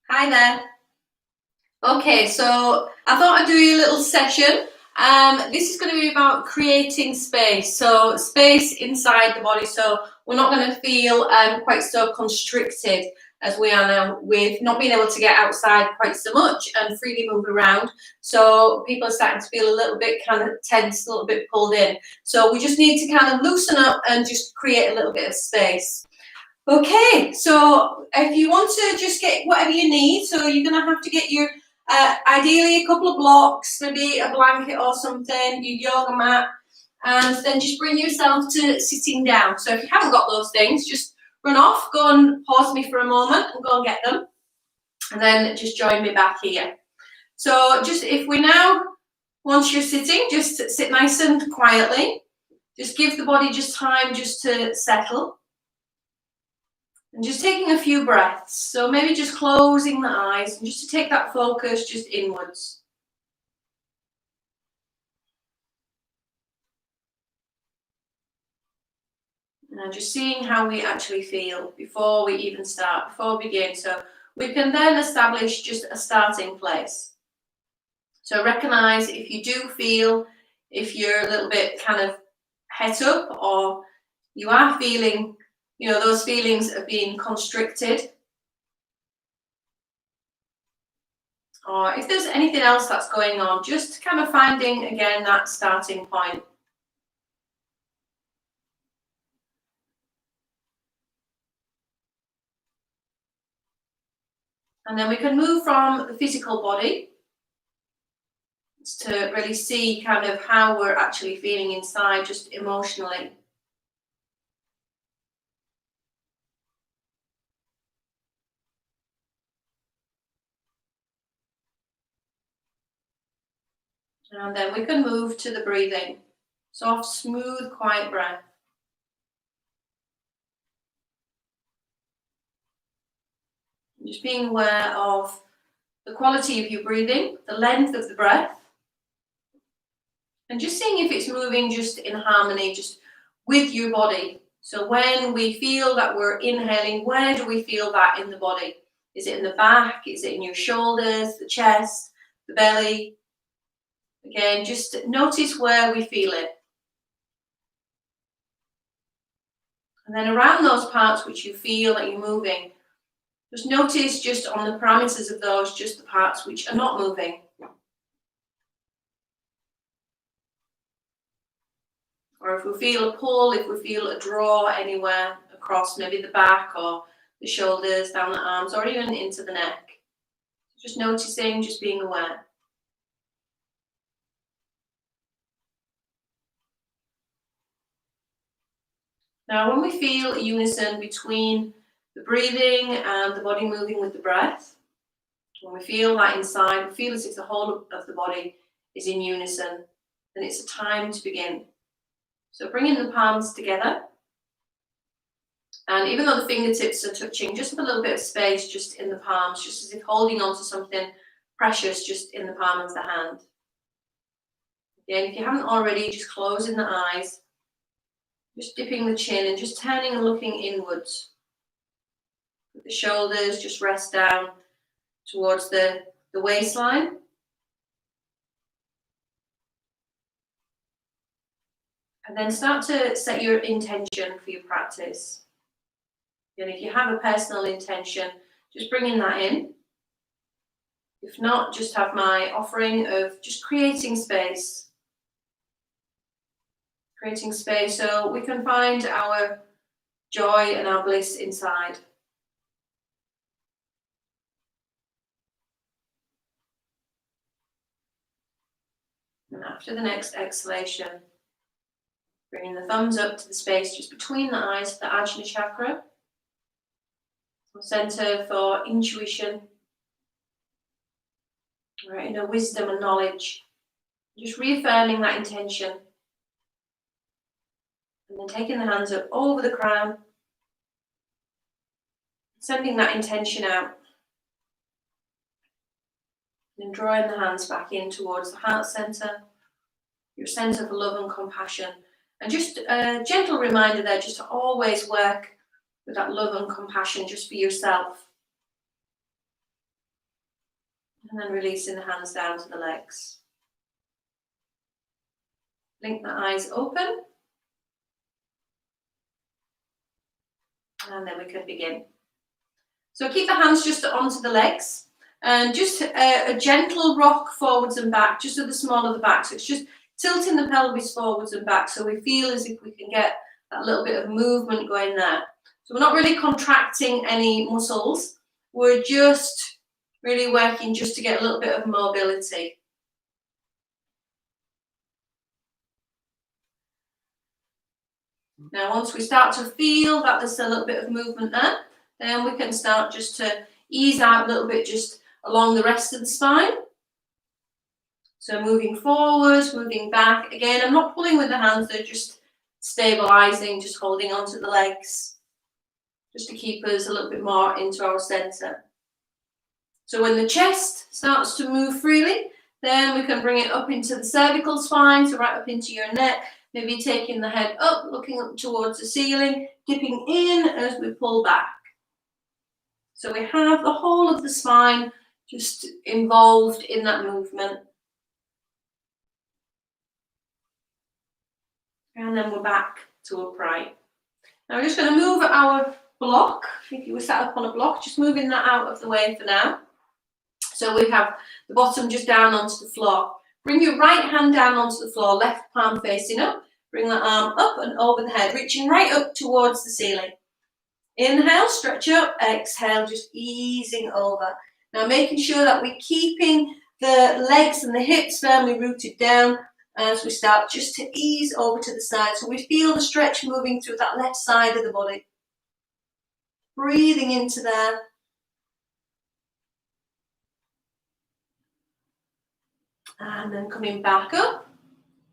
Hi there. Okay, so I thought I'd do a little session. This is going to be about creating space. So space inside the body. So we're not going to feel quite so constricted as we are now with not being able to get outside quite so much and freely move around. So people are starting to feel a little bit kind of tense, a little bit pulled in. So we just need to kind of loosen up and just create a little bit of space. Okay, so if you want to just get whatever you need, so you're going to have to get your, ideally a couple of blocks, maybe a blanket or something, your yoga mat, and then just bring yourself to sitting down. So if you haven't got those things, just run off, go and pause me for a moment and go and get them, and then just join me back here. So just if we now, once you're sitting, just sit nice and quietly. Just give the body just time just to settle. And just taking a few breaths. So maybe just closing the eyes and just to take that focus just inwards. And just seeing how we actually feel before we even start, before we begin. So we can then establish just a starting place. So recognize if you do feel, if you're a little bit kind of het up or you are feeling, those feelings of being constricted. Or if there's anything else that's going on, just kind of finding, again, that starting point. And then we can move from the physical body to really see kind of how we're actually feeling inside, just emotionally. And then we can move to the breathing. Soft, smooth, quiet breath. Just being aware of the quality of your breathing, the length of the breath, and just seeing if it's moving just in harmony, just with your body. So when we feel that we're inhaling, where do we feel that in the body? Is it in the back? Is it in your shoulders, the chest, the belly? Again, just notice where we feel it. And then around those parts which you feel that you're moving, just notice just on the parameters of those, just the parts which are not moving. Or if we feel a pull, if we feel a draw anywhere across maybe the back or the shoulders, down the arms, or even into the neck. Just noticing, just being aware. Now, when we feel a unison between the breathing and the body moving with the breath, when we feel that inside, we feel as if the whole of the body is in unison, then it's a time to begin. So bringing the palms together, and even though the fingertips are touching, just have a little bit of space just in the palms, just as if holding on to something precious just in the palm of the hand. Again, if you haven't already, just closing the eyes, just dipping the chin and just turning and looking inwards. With the shoulders just rest down towards the waistline. And then start to set your intention for your practice. And if you have a personal intention, just bringing that in. If not, just have my offering of just creating space. Creating space so we can find our joy and our bliss inside. And after the next exhalation, bringing the thumbs up to the space just between the eyes, the Ajna chakra, center for intuition, right, inner wisdom and knowledge. Just reaffirming that intention. And then taking the hands up over the crown, sending that intention out. And then drawing the hands back in towards the heart center, your center for love and compassion. And just a gentle reminder there, just to always work with that love and compassion just for yourself. And then releasing the hands down to the legs. Blink the eyes open. And then we can begin. So keep the hands just onto the legs. And just a gentle rock forwards and back, just at the small of the back. So it's just tilting the pelvis forwards and back, so we feel as if we can get that little bit of movement going there. So we're not really contracting any muscles. We're just really working just to get a little bit of mobility. Now, once we start to feel that there's a little bit of movement there, then we can start just to ease out a little bit just along the rest of the spine. So moving forward, moving back. Again, I'm not pulling with the hands, they're just stabilizing, just holding onto the legs, just to keep us a little bit more into our center. So when the chest starts to move freely, then we can bring it up into the cervical spine, so right up into your neck, maybe taking the head up, looking up towards the ceiling, dipping in as we pull back. So we have the whole of the spine just involved in that movement. And then we're back to upright. Now we're just going to move our block. If you were sat up on a block, just moving that out of the way for now. So we have the bottom just down onto the floor. Bring your right hand down onto the floor, left palm facing up. Bring the arm up and over the head, reaching right up towards the ceiling. Inhale, stretch up. Exhale, just easing over. Now making sure that we're keeping the legs and the hips firmly rooted down as we start just to ease over to the side. So we feel the stretch moving through that left side of the body. Breathing into there. And then coming back up.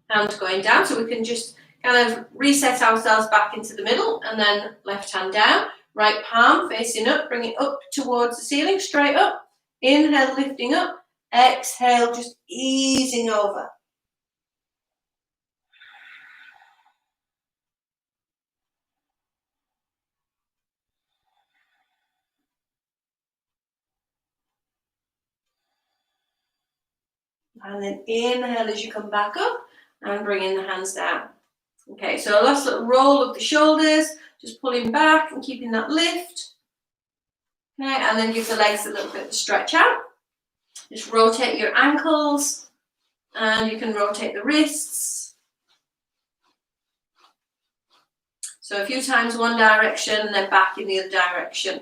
Hands going down, so we can just kind of reset ourselves back into the middle, and then left hand down, right palm facing up, bring it up towards the ceiling, straight up. Inhale, lifting up. Exhale, just easing over. And then inhale as you come back up and bringing the hands down. Okay, so last little roll of the shoulders, just pulling back and keeping that lift. Okay, and then give the legs a little bit of stretch out. Just rotate your ankles and you can rotate the wrists. So a few times one direction and then back in the other direction.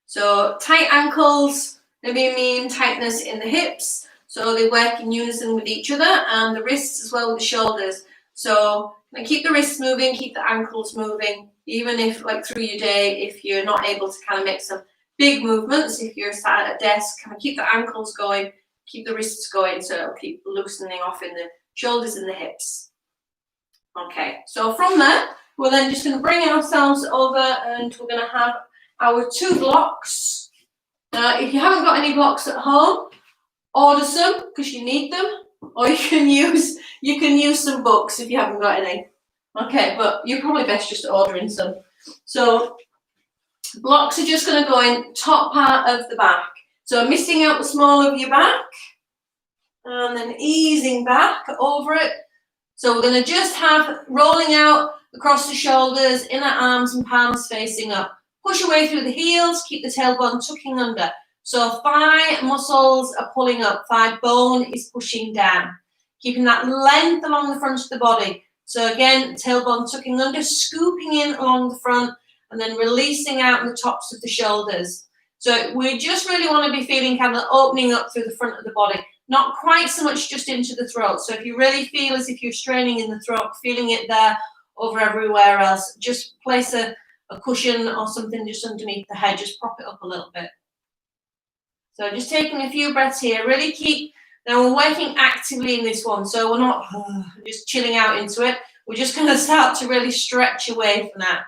So tight ankles maybe mean tightness in the hips, so they work in unison with each other, and the wrists as well with the shoulders. So keep the wrists moving, keep the ankles moving, even if like through your day, if you're not able to kind of make some big movements, if you're sat at a desk, kind of keep the ankles going, keep the wrists going, so it'll keep loosening off in the shoulders and the hips. Okay, so from there, we're then just going to bring ourselves over and we're going to have our 2 blocks. If you haven't got any blocks at home, order some because you need them, or you can use some books if you haven't got any. Okay, but you're probably best just ordering some. So blocks are just going to go in top part of the back. So missing out the small of your back, and then easing back over it. So we're going to just have rolling out across the shoulders, inner arms and palms facing up. Push away through the heels, keep the tailbone tucking under. So thigh muscles are pulling up, thigh bone is pushing down. Keeping that length along the front of the body. So again, tailbone tucking under, scooping in along the front, and then releasing out in the tops of the shoulders. So we just really want to be feeling kind of opening up through the front of the body. Not quite so much just into the throat. So if you really feel as if you're straining in the throat, feeling it there over everywhere else, just place a cushion or something just underneath the head, just prop it up a little bit. So just taking a few breaths here, really keep, now we're working actively in this one, so we're not just chilling out into it, we're just going to start to really stretch away from that.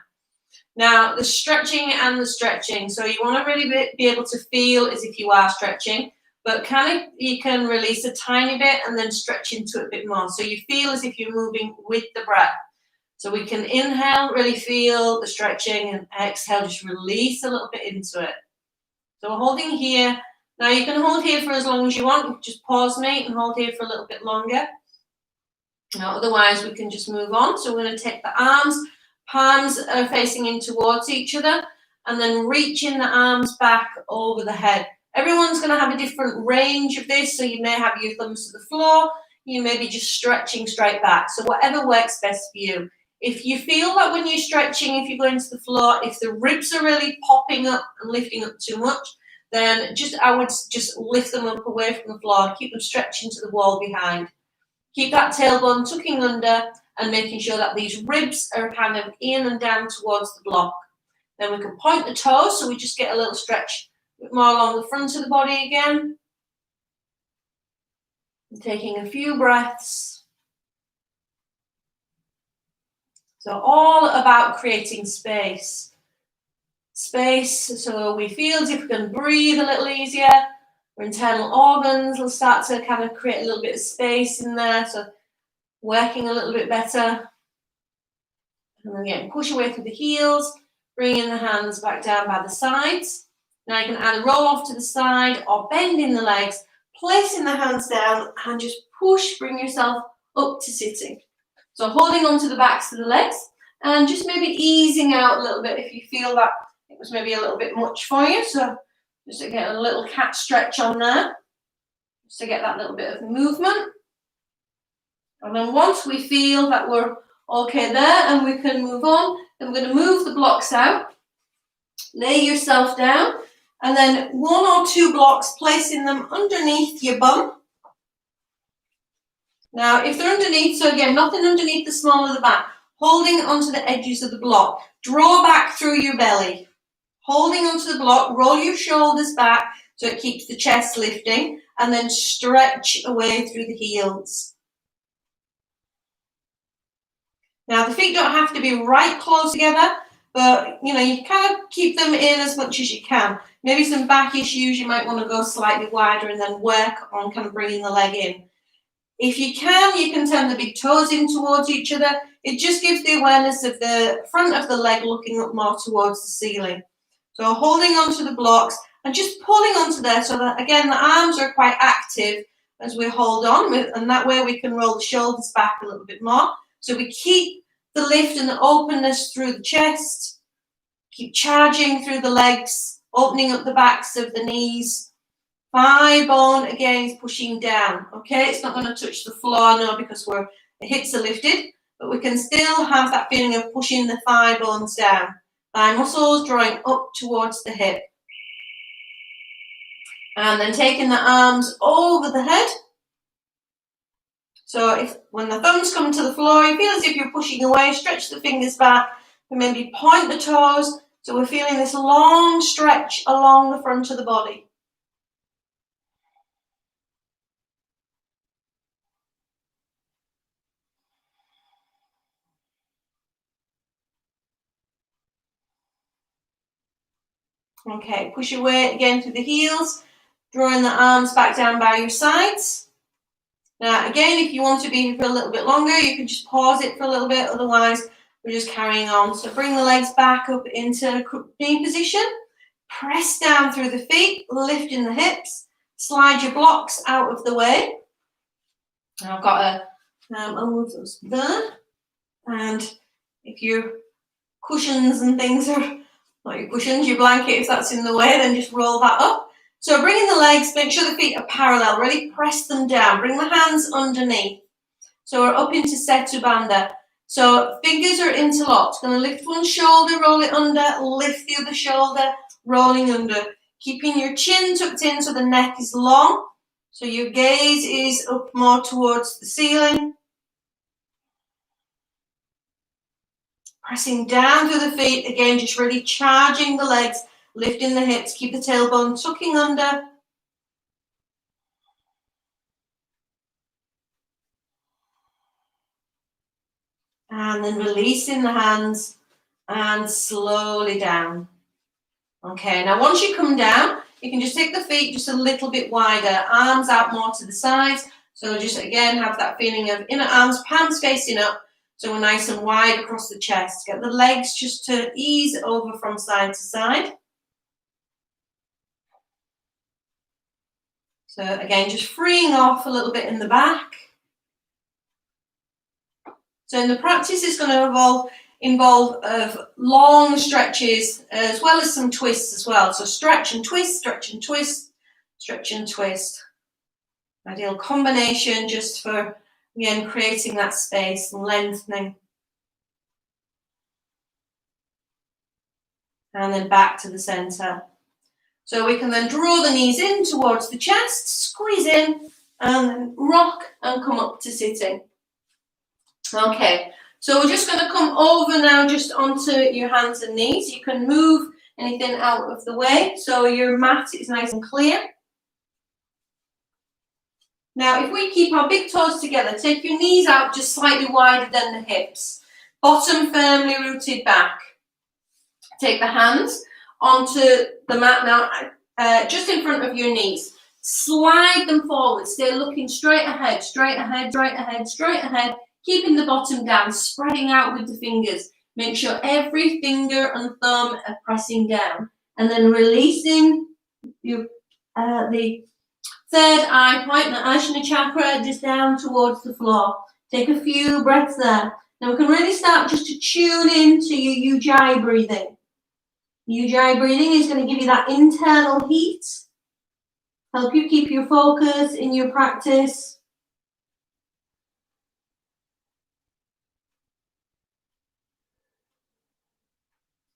Now the stretching and the stretching, so you want to really be able to feel as if you are stretching, but you can release a tiny bit and then stretch into it a bit more, so you feel as if you're moving with the breath. So we can inhale, really feel the stretching, and exhale, just release a little bit into it. So we're holding here. Now you can hold here for as long as you want. You can just pause me and hold here for a little bit longer. Now, otherwise, we can just move on. So we're going to take the arms, palms are facing in towards each other, and then reaching the arms back over the head. Everyone's going to have a different range of this, so you may have your thumbs to the floor, you may be just stretching straight back. So whatever works best for you. If you feel that when you're stretching, if you're going to the floor, if the ribs are really popping up and lifting up too much, then I would just lift them up away from the floor, keep them stretching to the wall behind. Keep that tailbone tucking under and making sure that these ribs are kind of in and down towards the block. Then we can point the toes, so we just get a little stretch a bit more along the front of the body again. And taking a few breaths. So all about creating space. Space, so we feel as if we can breathe a little easier. Our internal organs will start to kind of create a little bit of space in there, so working a little bit better. And then again, push away through the heels, bringing the hands back down by the sides. Now you can either roll off to the side or bend in the legs, placing the hands down and just push, bring yourself up to sitting. So holding onto the backs of the legs and just maybe easing out a little bit if you feel that it was maybe a little bit much for you. So just to get a little cat stretch on there, just to get that little bit of movement. And then once we feel that we're okay there and we can move on, then we're going to move the blocks out, lay yourself down, and then 1 or 2 blocks, placing them underneath your bum. Now, if they're underneath, so again, nothing underneath the small of the back, holding onto the edges of the block, draw back through your belly. Holding onto the block, roll your shoulders back so it keeps the chest lifting, and then stretch away through the heels. Now, the feet don't have to be right close together, but you kind of keep them in as much as you can. Maybe some back issues, you might want to go slightly wider and then work on kind of bringing the leg in. If you can turn the big toes in towards each other. It just gives the awareness of the front of the leg looking up more towards the ceiling. So holding onto the blocks and just pulling onto there so that, again, the arms are quite active as we hold on, and that way we can roll the shoulders back a little bit more. So we keep the lift and the openness through the chest, keep charging through the legs, opening up the backs of the knees. Thigh bone, again, is pushing down, okay? It's not going to touch the floor, no, because the hips are lifted, but we can still have that feeling of pushing the thigh bones down. Thigh muscles drawing up towards the hip. And then taking the arms over the head. So when the thumbs come to the floor, you feel as if you're pushing away, stretch the fingers back, and maybe point the toes. So we're feeling this long stretch along the front of the body. Okay, push your weight again through the heels, drawing the arms back down by your sides. Now, again, if you want to be here for a little bit longer, you can just pause it for a little bit. Otherwise, we're just carrying on. So bring the legs back up into knee position. Press down through the feet, lifting the hips. Slide your blocks out of the way. Now I've got I'll move those there. And if your cushions and things are, not your cushions, your blanket, if that's in the way, then just roll that up. So bringing the legs, make sure the feet are parallel, really press them down. Bring the hands underneath. So we're up into Setu Bandha. So fingers are interlocked. Going to lift one shoulder, roll it under, lift the other shoulder, rolling under. Keeping your chin tucked in so the neck is long. So your gaze is up more towards the ceiling. Pressing down through the feet, again, just really charging the legs, lifting the hips, keep the tailbone tucking under. And then releasing the hands and slowly down. Okay, now once you come down, you can just take the feet just a little bit wider, arms out more to the sides. So just again, have that feeling of inner arms, palms facing up. So we're nice and wide across the chest. Get the legs just to ease over from side to side. So again, just freeing off a little bit in the back. So in the practice, it's going to involve long stretches as well as some twists as well. So stretch and twist, stretch and twist, stretch and twist. Ideal combination just for, again, creating that space and lengthening. And then back to the center. So we can then draw the knees in towards the chest, squeeze in, and then rock and come up to sitting. Okay, so we're just going to come over now just onto your hands and knees. You can move anything out of the way so your mat is nice and clear. Now, if we keep our big toes together, take your knees out just slightly wider than the hips. Bottom firmly rooted back. Take the hands onto the mat now, just in front of your knees. Slide them forward. Stay looking straight ahead, straight ahead, straight ahead, straight ahead. Keeping the bottom down, spreading out with the fingers. Make sure every finger and thumb are pressing down. And then releasing your, the third eye point, the Ajna chakra, just down towards the floor. Take a few breaths there. Now we can really start just to tune into your Ujjayi breathing. Ujjayi breathing is going to give you that internal heat, help you keep your focus in your practice.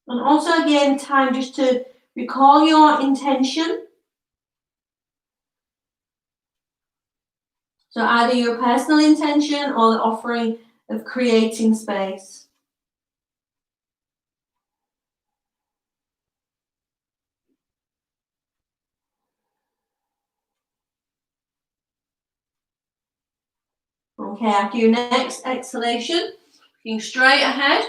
And also again, time just to recall your intention. So either your personal intention or the offering of creating space. Okay, after your next exhalation, looking straight ahead,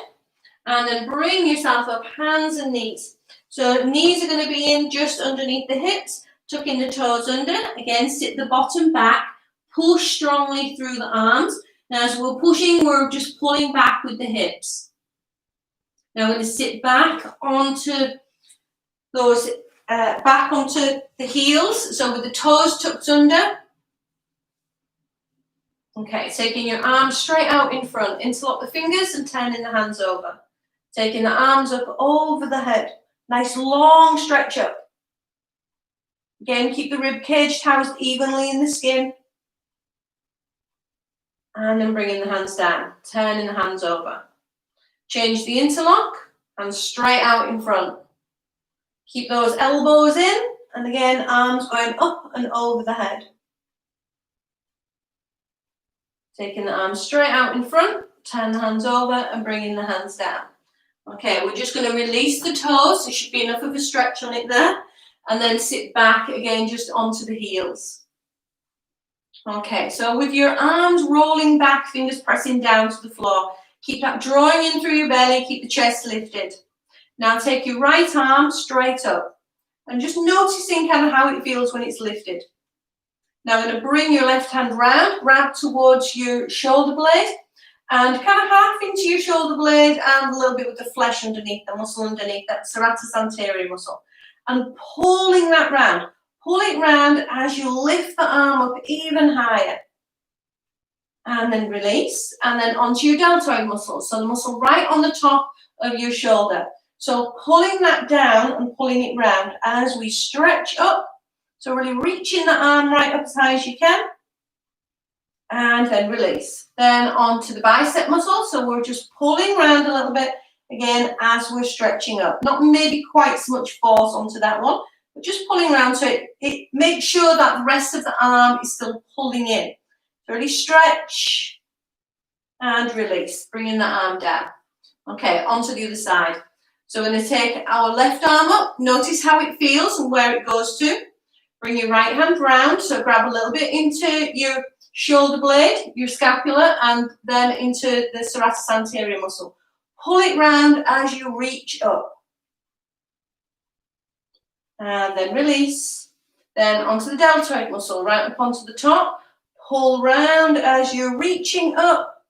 and then bring yourself up, hands and knees. So knees are going to be in just underneath the hips, tucking the toes under. Again, sit the bottom back, push strongly through the arms. Now as we're pushing, we're just pulling back with the hips. Now we're going to sit back onto those, back onto the heels, so with the toes tucked under. Okay, taking your arms straight out in front, interlock the fingers and turning the hands over. Taking the arms up over the head. Nice long stretch up. Again, keep the rib cage housed evenly in the skin. And then bringing the hands down, turning the hands over. Change the interlock, hands straight out in front. Keep those elbows in, and again, arms going up and over the head. Taking the arms straight out in front, turn the hands over and bringing the hands down. Okay, we're just going to release the toes. There should be enough of a stretch on it there. And then sit back again just onto the heels. Okay, so with your arms rolling back, fingers pressing down to the floor. Keep that drawing in through your belly, keep the chest lifted. Now take your right arm straight up. And just noticing kind of how it feels when it's lifted. Now I'm going to bring your left hand round, wrap towards your shoulder blade. And kind of half into your shoulder blade and a little bit with the flesh underneath, the muscle underneath, that serratus anterior muscle. And pulling that round. Pull it round as you lift the arm up even higher. And then release. And then onto your deltoid muscle. So the muscle right on the top of your shoulder. So pulling that down and pulling it round as we stretch up. So really reaching the arm right up as high as you can. And then release. Then onto the bicep muscle. So we're just pulling around a little bit again as we're stretching up. Not maybe quite so much force onto that one, but just pulling around so it makes sure that the rest of the arm is still pulling in. So really stretch and release, bringing the arm down. Okay, onto the other side. So we're going to take our left arm up. Notice how it feels and where it goes to. Bring your right hand round. So grab a little bit into your shoulder blade, your scapula, and then into the serratus anterior muscle. Pull it round as you reach up. And then release. Then onto the deltoid muscle, right up onto the top. Pull round as you're reaching up.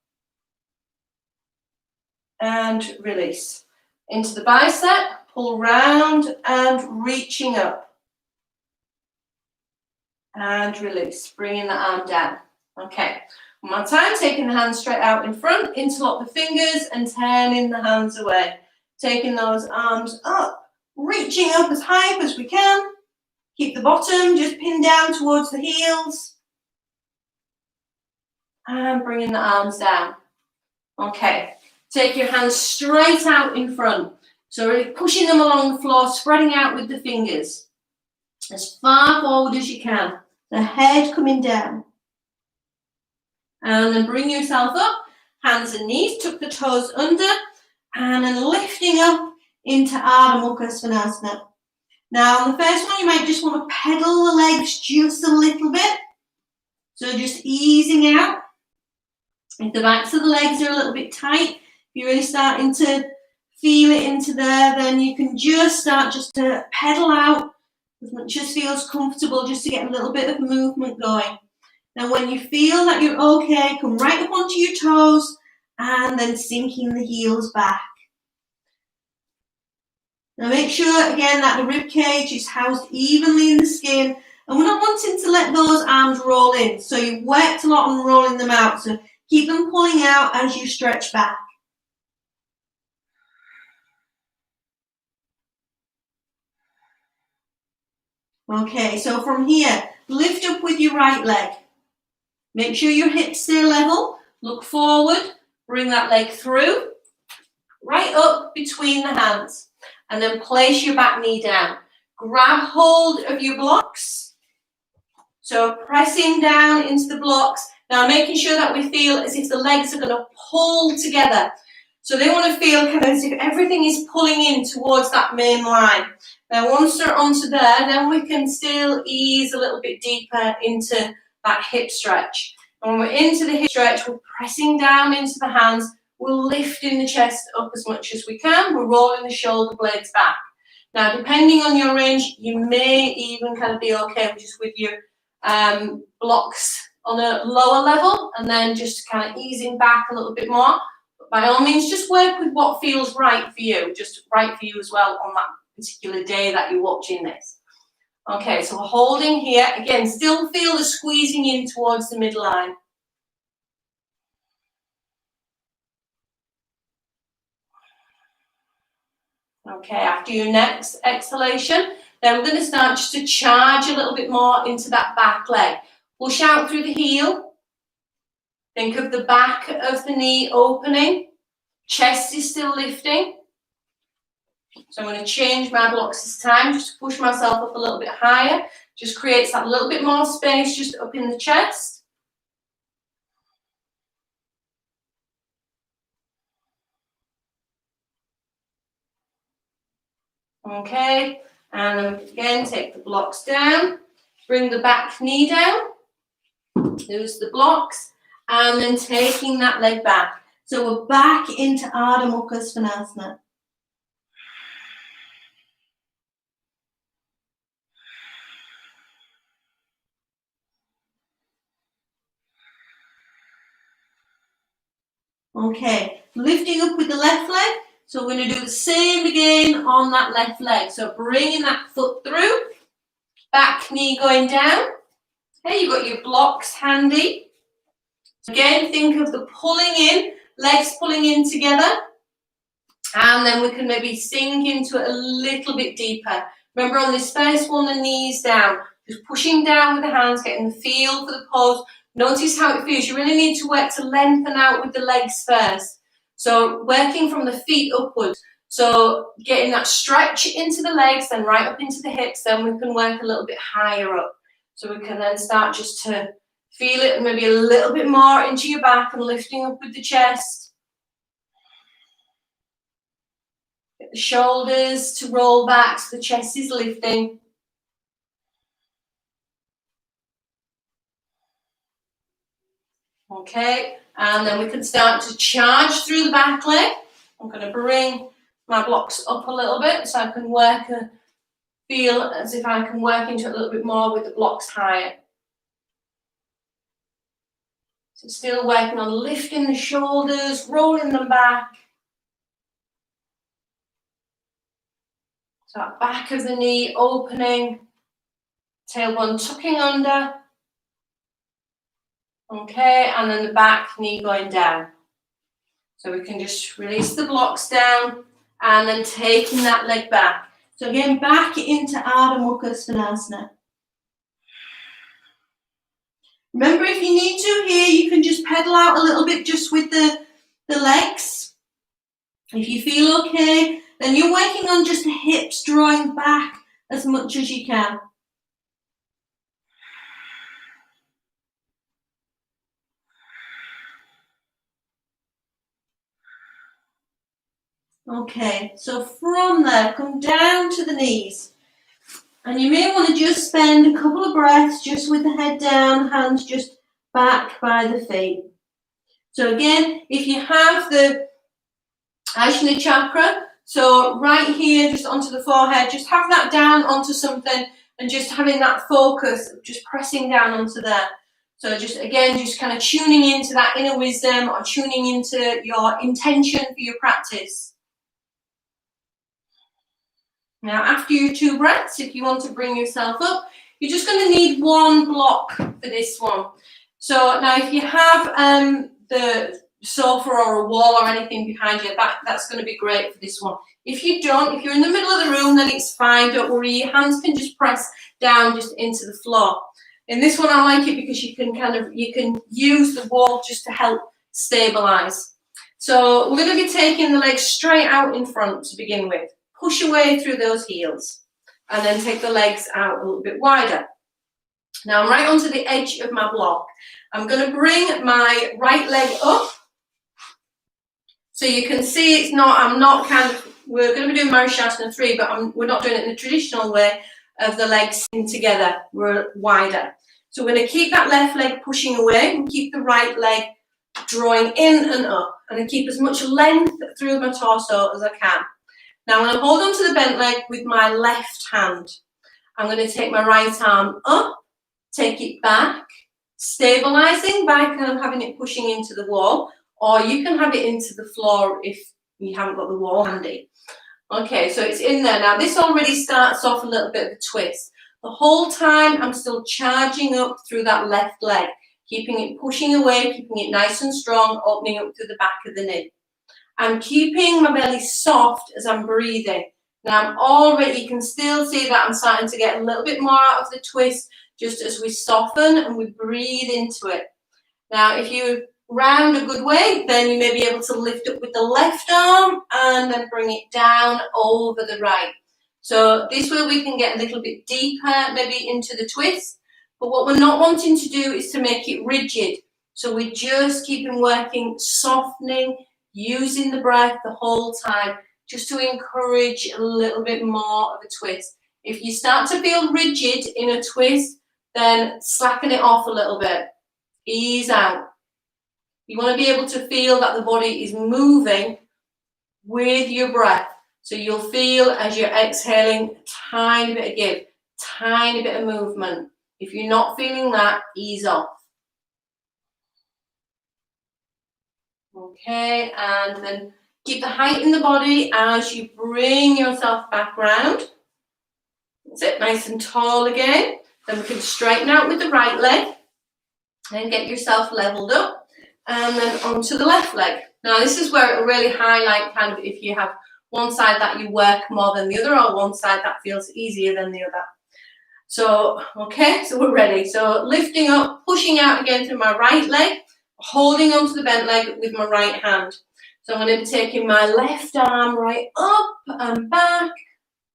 And release. Into the bicep, pull round and reaching up. and release, bringing the arm down. Okay, one more time, taking the hands straight out in front, interlock the fingers and turning the hands away. Taking those arms up, reaching up as high up as we can. Keep the bottom just pinned down towards the heels. And bringing the arms down. Okay, take your hands straight out in front. So really pushing them along the floor, spreading out with the fingers. As far forward as you can. The head coming down. And then bring yourself up. Hands and knees, tuck the toes under. And then lifting up into Ardha Mukha Svanasana. Now, on the first one, you might just want to pedal the legs just a little bit. So just easing out. If the backs of the legs are a little bit tight, if you're really starting to feel it into there, then you can just start just to pedal out as much as feels comfortable, just to get a little bit of movement going. Now, when you feel that you're okay, come right up onto your toes and then sinking the heels back. Now, make sure, again, that the rib cage is housed evenly in the skin, and we're not wanting to let those arms roll in. So you've worked a lot on rolling them out, so keep them pulling out as you stretch back. Okay, so from here, lift up with your right leg. Make sure your hips stay level. Look forward. Bring that leg through. Right up between the hands. And then place your back knee down. Grab hold of your blocks. So pressing down into the blocks. Now making sure that we feel as if the legs are going to pull together. So they want to feel kind of as if everything is pulling in towards that main line. Now once they're onto there, then we can still ease a little bit deeper into that hip stretch. And when we're into the hip stretch, we're pressing down into the hands. We're lifting the chest up as much as we can. We're rolling the shoulder blades back. Now, depending on your range, you may even kind of be okay just with your blocks on a lower level and then just kind of easing back a little bit more. But by all means, just work with what feels right for you, just right for you as well on that particular day that you're watching this. Okay, so we're holding here. Again, still feel the squeezing in towards the midline. Okay, after your next exhalation, then we're going to start just to charge a little bit more into that back leg. Push out through the heel. Think of the back of the knee opening. Chest is still lifting. So I'm going to change my blocks this time, just to push myself up a little bit higher. Just creates that little bit more space just up in the chest. Okay, and then again take the blocks down, bring the back knee down, lose the blocks, and then taking that leg back. So we're back into Ardha Mukha Svanasana. Okay, lifting up with the left leg. So we're going to do the same again on that left leg. So bringing that foot through, back knee going down. Okay, you've got your blocks handy. Again, think of the pulling in, legs pulling in together. And then we can maybe sink into it a little bit deeper. Remember on this first one, the knees down. Just pushing down with the hands, getting the feel for the pose. Notice how it feels. You really need to work to lengthen out with the legs first. So working from the feet upwards. So getting that stretch into the legs, then right up into the hips. Then we can work a little bit higher up. So we can then start just to feel it maybe a little bit more into your back and lifting up with the chest. Get the shoulders to roll back so the chest is lifting. Okay, and then we can start to charge through the back leg. I'm going to bring my blocks up a little bit so I can work and feel as if I can work into it a little bit more with the blocks higher. So still working on lifting the shoulders, rolling them back. So that back of the knee opening. Tailbone tucking under. Okay, and then the back knee going down. So we can just release the blocks down and then taking that leg back. So again, back into Ardha Mukha Svanasana. Remember, if you need to here, you can just pedal out a little bit just with the legs. If you feel okay, then you're working on just the hips drawing back as much as you can. Okay, so from there, come down to the knees. And you may want to just spend a couple of breaths just with the head down, hands just back by the feet. So again, if you have the Ajna chakra, so right here, just onto the forehead, just have that down onto something and just having that focus, just pressing down onto there. So just again, just kind of tuning into that inner wisdom or tuning into your intention for your practice. Now, after your 2 breaths, if you want to bring yourself up, you're just going to need 1 block for this one. So now if you have the sofa or a wall or anything behind you, that's going to be great for this one. If you don't, if you're in the middle of the room, then it's fine. Don't worry, your hands can just press down just into the floor. In this one, I like it because you can use the wall just to help stabilize. So we're going to be taking the legs straight out in front to begin with. Push away through those heels and then take the legs out a little bit wider. Now I'm right onto the edge of my block. I'm going to bring my right leg up. So you can see it's not, we're going to be doing Varasana 3, but we're not doing it in the traditional way of the legs in together. We're wider. So we're going to keep that left leg pushing away and keep the right leg drawing in and up. And keep as much length through my torso as I can. Now I'm going to hold on to the bent leg with my left hand. I'm going to take my right arm up, take it back, stabilizing by kind of having it pushing into the wall, or you can have it into the floor if you haven't got the wall handy. Okay, so it's in there. Now this already starts off a little bit of a twist. The whole time I'm still charging up through that left leg, keeping it pushing away, keeping it nice and strong, opening up through the back of the knee. I'm keeping my belly soft as I'm breathing. Now I'm already, you can still see that I'm starting to get a little bit more out of the twist just as we soften and we breathe into it. Now if you round a good way, then you may be able to lift up with the left arm and then bring it down over the right. So this way we can get a little bit deeper maybe into the twist, but what we're not wanting to do is to make it rigid. So we're just keeping working, softening, using the breath the whole time, just to encourage a little bit more of a twist. If you start to feel rigid in a twist, then slacken it off a little bit. Ease out. You want to be able to feel that the body is moving with your breath. So you'll feel as you're exhaling, a tiny bit of give, tiny bit of movement. If you're not feeling that, ease off. Okay, and then keep the height in the body as you bring yourself back round. That's it, nice and tall again. Then we can straighten out with the right leg and get yourself leveled up. And then onto the left leg. Now this is where it will really highlight kind of if you have one side that you work more than the other or one side that feels easier than the other. So, okay, so we're ready. So lifting up, pushing out again through my right leg, holding onto the bent leg with my right hand. So I'm going to be taking my left arm right up and back,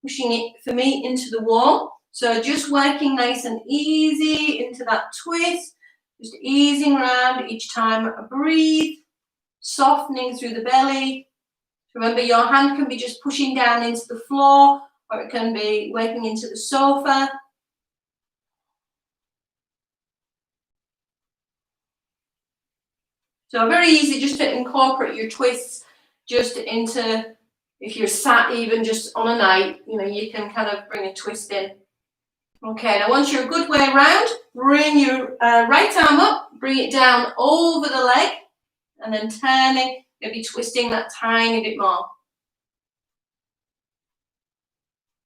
pushing it for me into the wall. So just working nice and easy into that twist, just easing around each time I breathe, softening through the belly. Remember, your hand can be just pushing down into the floor, or it can be working into the sofa. So very easy just to incorporate your twists just into, if you're sat even just on a night, you know, you can kind of bring a twist in. Okay, now once you're a good way around, bring your right arm up, bring it down over the leg, and then turning, maybe twisting that tiny bit more.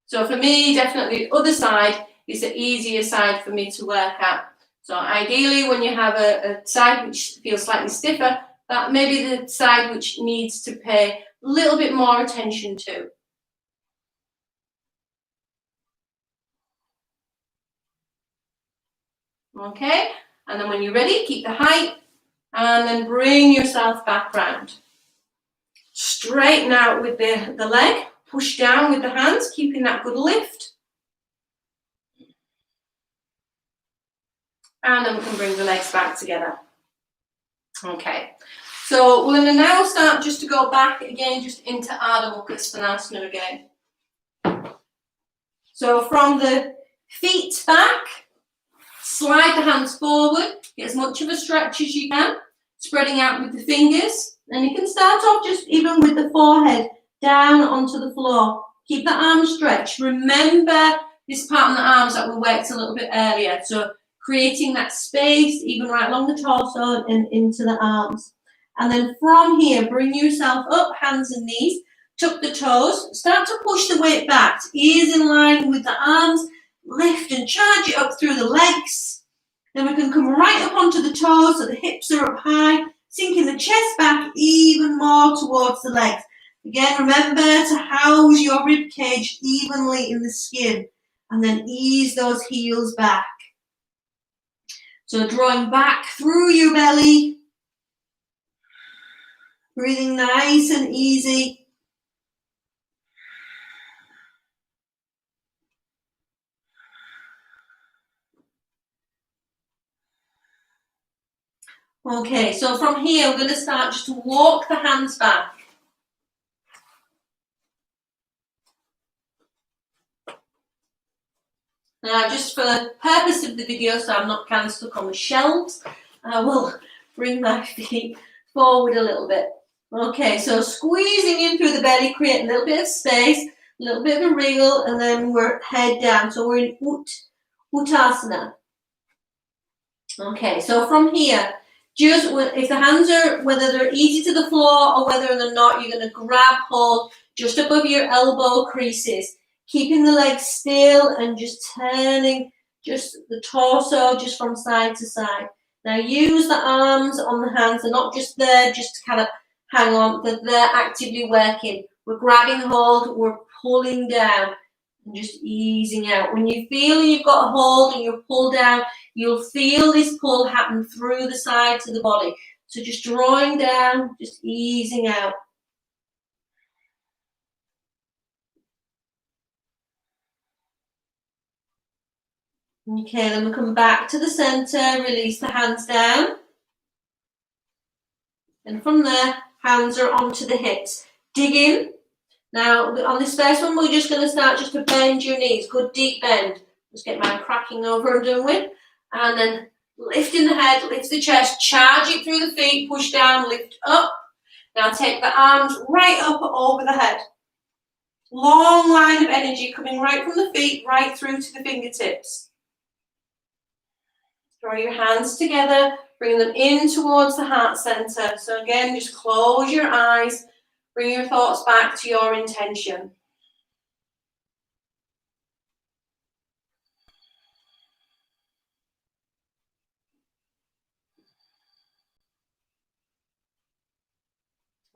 So for me, definitely the other side, is the easier side for me to work at. So ideally, when you have a side which feels slightly stiffer, that may be the side which needs to pay a little bit more attention to. Okay, and then when you're ready, keep the height and then bring yourself back round. Straighten out with the leg, push down with the hands, keeping that good lift. And then we can bring the legs back together. Okay, so we're going to now start just to go back again, just into Ardha Mukha Svanasana again. So from the feet back, slide the hands forward, get as much of a stretch as you can, spreading out with the fingers. And you can start off just even with the forehead down onto the floor. Keep the arms stretched. Remember this part on the arms that we worked a little bit earlier. So creating that space even right along the torso and into the arms. And then from here, bring yourself up, hands and knees, tuck the toes, start to push the weight back, ears in line with the arms, lift and charge it up through the legs. Then we can come right up onto the toes so the hips are up high, sinking the chest back even more towards the legs. Again, remember to house your rib cage evenly in the skin and then ease those heels back. So drawing back through your belly, breathing nice and easy. Okay, so from here we're going to start just to walk the hands back. Now, just for the purpose of the video, so I'm not kind of stuck on the shelves, I will bring my feet forward a little bit. Okay, so squeezing in through the belly, create a little bit of space, a little bit of a wriggle, and then we're head down. So we're in Uttanasana. Okay, so from here, just if the hands are, whether they're easy to the floor or whether they're not, you're going to grab hold just above your elbow creases. Keeping the legs still and just turning just the torso just from side to side. Now use the arms on the hands. They're not just there just to kind of hang on. They're actively working. We're grabbing hold. We're pulling down and just easing out. When you feel you've got a hold and you're pulled down, you'll feel this pull happen through the sides of the body. So just drawing down, just easing out. Okay, then we come back to the center, release the hands down. And from there, hands are onto the hips. Dig in. Now, on this first one, we're just going to start just to bend your knees. Good deep bend. Just get my cracking over and done with. And then lifting the head, lift the chest, charge it through the feet, push down, lift up. Now take the arms right up over the head. Long line of energy coming right from the feet, right through to the fingertips. Draw your hands together, bring them in towards the heart center. So again, just close your eyes, bring your thoughts back to your intention.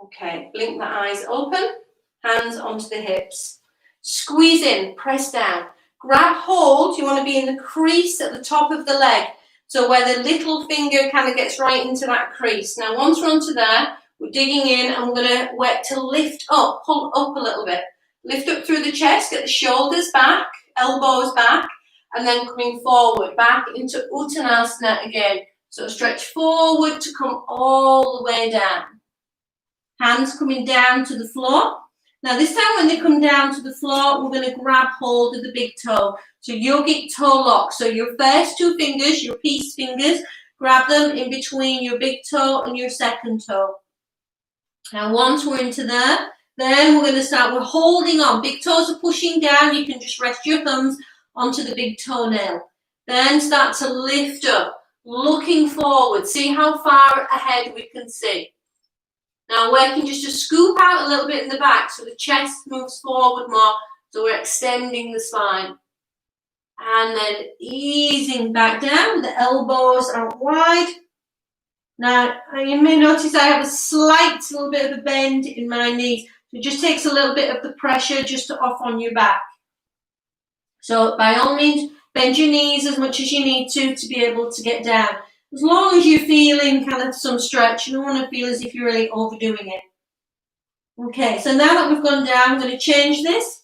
Okay, blink the eyes open, hands onto the hips. Squeeze in, press down. Grab hold, you want to be in the crease at the top of the leg. So where the little finger kind of gets right into that crease. Now once we're onto there, we're digging in and we're going to work to lift up, pull up a little bit. Lift up through the chest, get the shoulders back, elbows back, and then coming forward, back into Uttanasana again. So stretch forward to come all the way down. Hands coming down to the floor. Now this time when they come down to the floor, we're going to grab hold of the big toe. So yogic toe lock. So your first two fingers, your peace fingers, grab them in between your big toe and your second toe. Now once we're into there, then we're going to start, we're holding on. Big toes are pushing down. You can just rest your thumbs onto the big toenail. Then start to lift up, looking forward. See how far ahead we can see. Now working just to scoop out a little bit in the back so the chest moves forward more, so we're extending the spine. And then easing back down with the elbows out wide. Now, you may notice I have a slight little bit of a bend in my knees. It just takes a little bit of the pressure just off on your back. So by all means, bend your knees as much as you need to be able to get down. As long as you're feeling kind of some stretch, you don't want to feel as if you're really overdoing it. Okay, so now that we've gone down, I'm going to change this.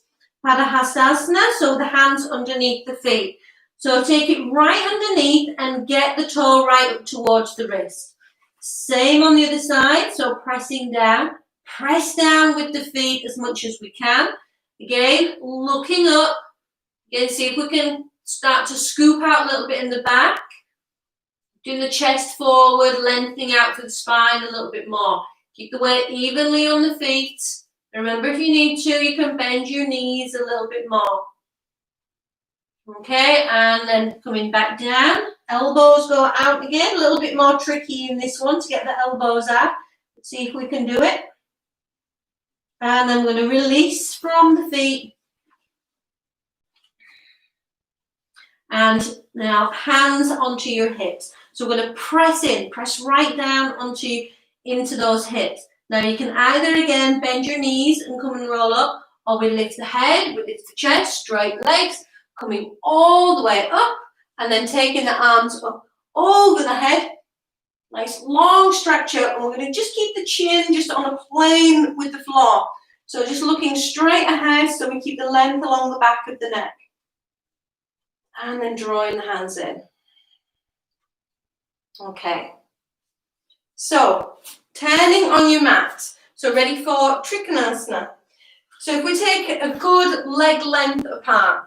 Headstand, so the hands underneath the feet. So take it right underneath and get the toe right up towards the wrist. Same on the other side, so pressing down. Press down with the feet as much as we can. Again, looking up. Again, see if we can start to scoop out a little bit in the back. Doing the chest forward, lengthening out to the spine a little bit more. Keep the weight evenly on the feet. Remember, if you need to, you can bend your knees a little bit more. Okay, and then coming back down. Elbows go out again. A little bit more tricky in this one to get the elbows out. Let's see if we can do it. And I'm going to release from the feet. And now hands onto your hips. So we're going to press in, press right down into those hips. Now you can either again bend your knees and come and roll up, or we lift the head, we lift the chest, straight legs, coming all the way up, and then taking the arms up over the head. Nice long stretcher, and we're going to just keep the chin just on a plane with the floor. So just looking straight ahead, so we keep the length along the back of the neck. And then drawing the hands in. Okay. So, turning on your mat. So ready for Trikonasana. So if we take a good leg length apart.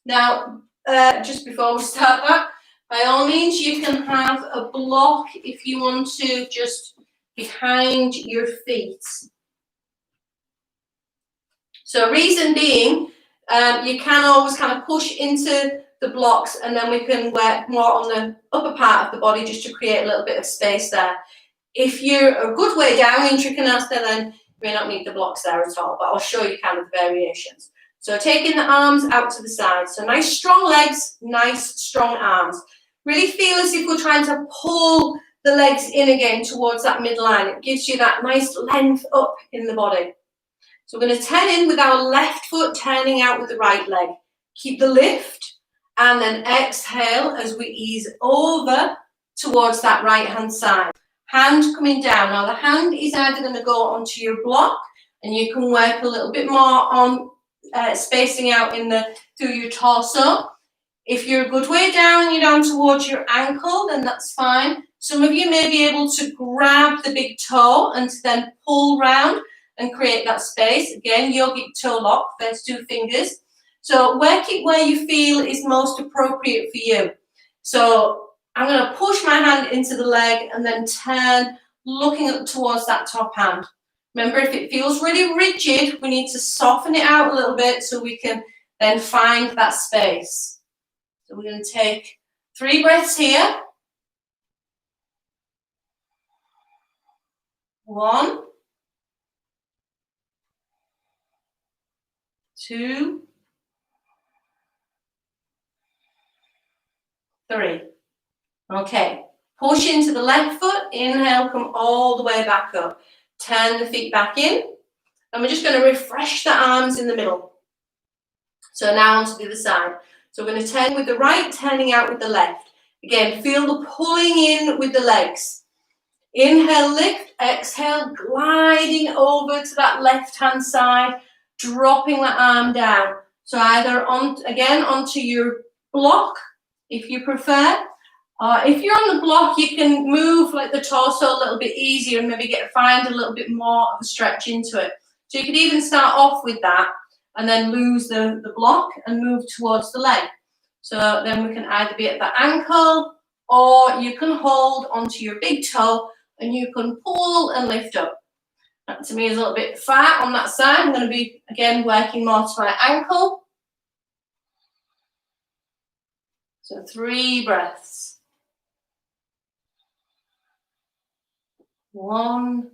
Now, just before we start that, by all means, you can have a block if you want to, just behind your feet. So reason being, you can always kind of push into the blocks, and then we can work more on the upper part of the body just to create a little bit of space there. If you're a good way down in Trikonasana, then you may not need the blocks there at all, but I'll show you kind of the variations. So taking the arms out to the side. So nice strong legs, nice strong arms. Really feel as if we're trying to pull the legs in again towards that midline. It gives you that nice length up in the body. So we're going to turn in with our left foot, turning out with the right leg. Keep the lift, and then exhale as we ease over towards that right hand side. Hand coming down. Now the hand is either going to go onto your block, and you can work a little bit more on spacing out through your torso. If you're a good way down, you're down towards your ankle, then that's fine. Some of you may be able to grab the big toe and then pull round and create that space. Again, yogic toe lock, first two fingers. So work it where you feel is most appropriate for you. So I'm going to push my hand into the leg and then turn, looking up towards that top hand. Remember, if it feels really rigid, we need to soften it out a little bit so we can then find that space. So we're going to take 3 breaths here. 1, 2, 3. Okay, push into the left foot, inhale, come all the way back up. Turn the feet back in, and we're just going to refresh the arms in the middle. So now onto the other side. So we're going to turn with the right, turning out with the left. Again, feel the pulling in with the legs. Inhale, lift, exhale, gliding over to that left-hand side, dropping the arm down. So either onto your block, if you prefer. If you're on the block, you can move like the torso a little bit easier and maybe find a little bit more of a stretch into it. So you could even start off with that and then lose the block and move towards the leg. So then we can either be at the ankle, or you can hold onto your big toe and you can pull and lift up. That to me is a little bit fat on that side. I'm going to be, again, working more to my ankle. So 3 breaths. 1,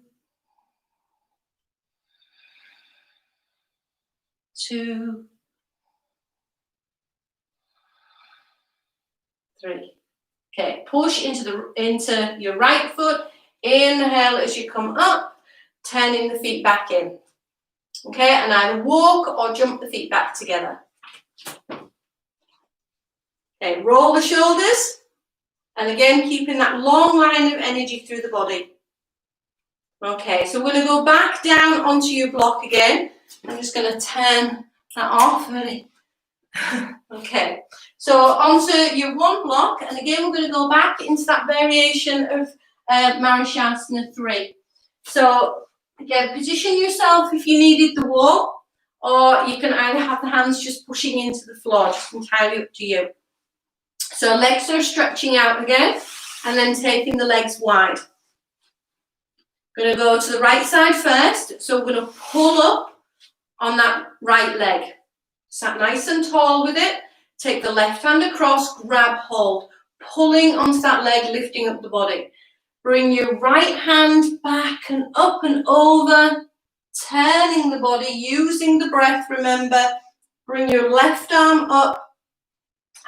2, 3. Okay, push into your right foot. Inhale as you come up, turning the feet back in. Okay, and either walk or jump the feet back together. Okay, roll the shoulders. And again, keeping that long line of energy through the body. Okay, so we're going to go back down onto your block again. I'm just going to turn that off. Okay, so onto your one block, and again we're going to go back into that variation of Varasana 3. So again, position yourself if you needed the wall, or you can either have the hands just pushing into the floor, just entirely up to you. So legs are stretching out again, and then taking the legs wide. Going to go to the right side first, so we're going to pull up on that right leg. Sat nice and tall with it. Take the left hand across, grab hold, pulling onto that leg, lifting up the body. Bring your right hand back and up and over, turning the body, using the breath, remember. Bring your left arm up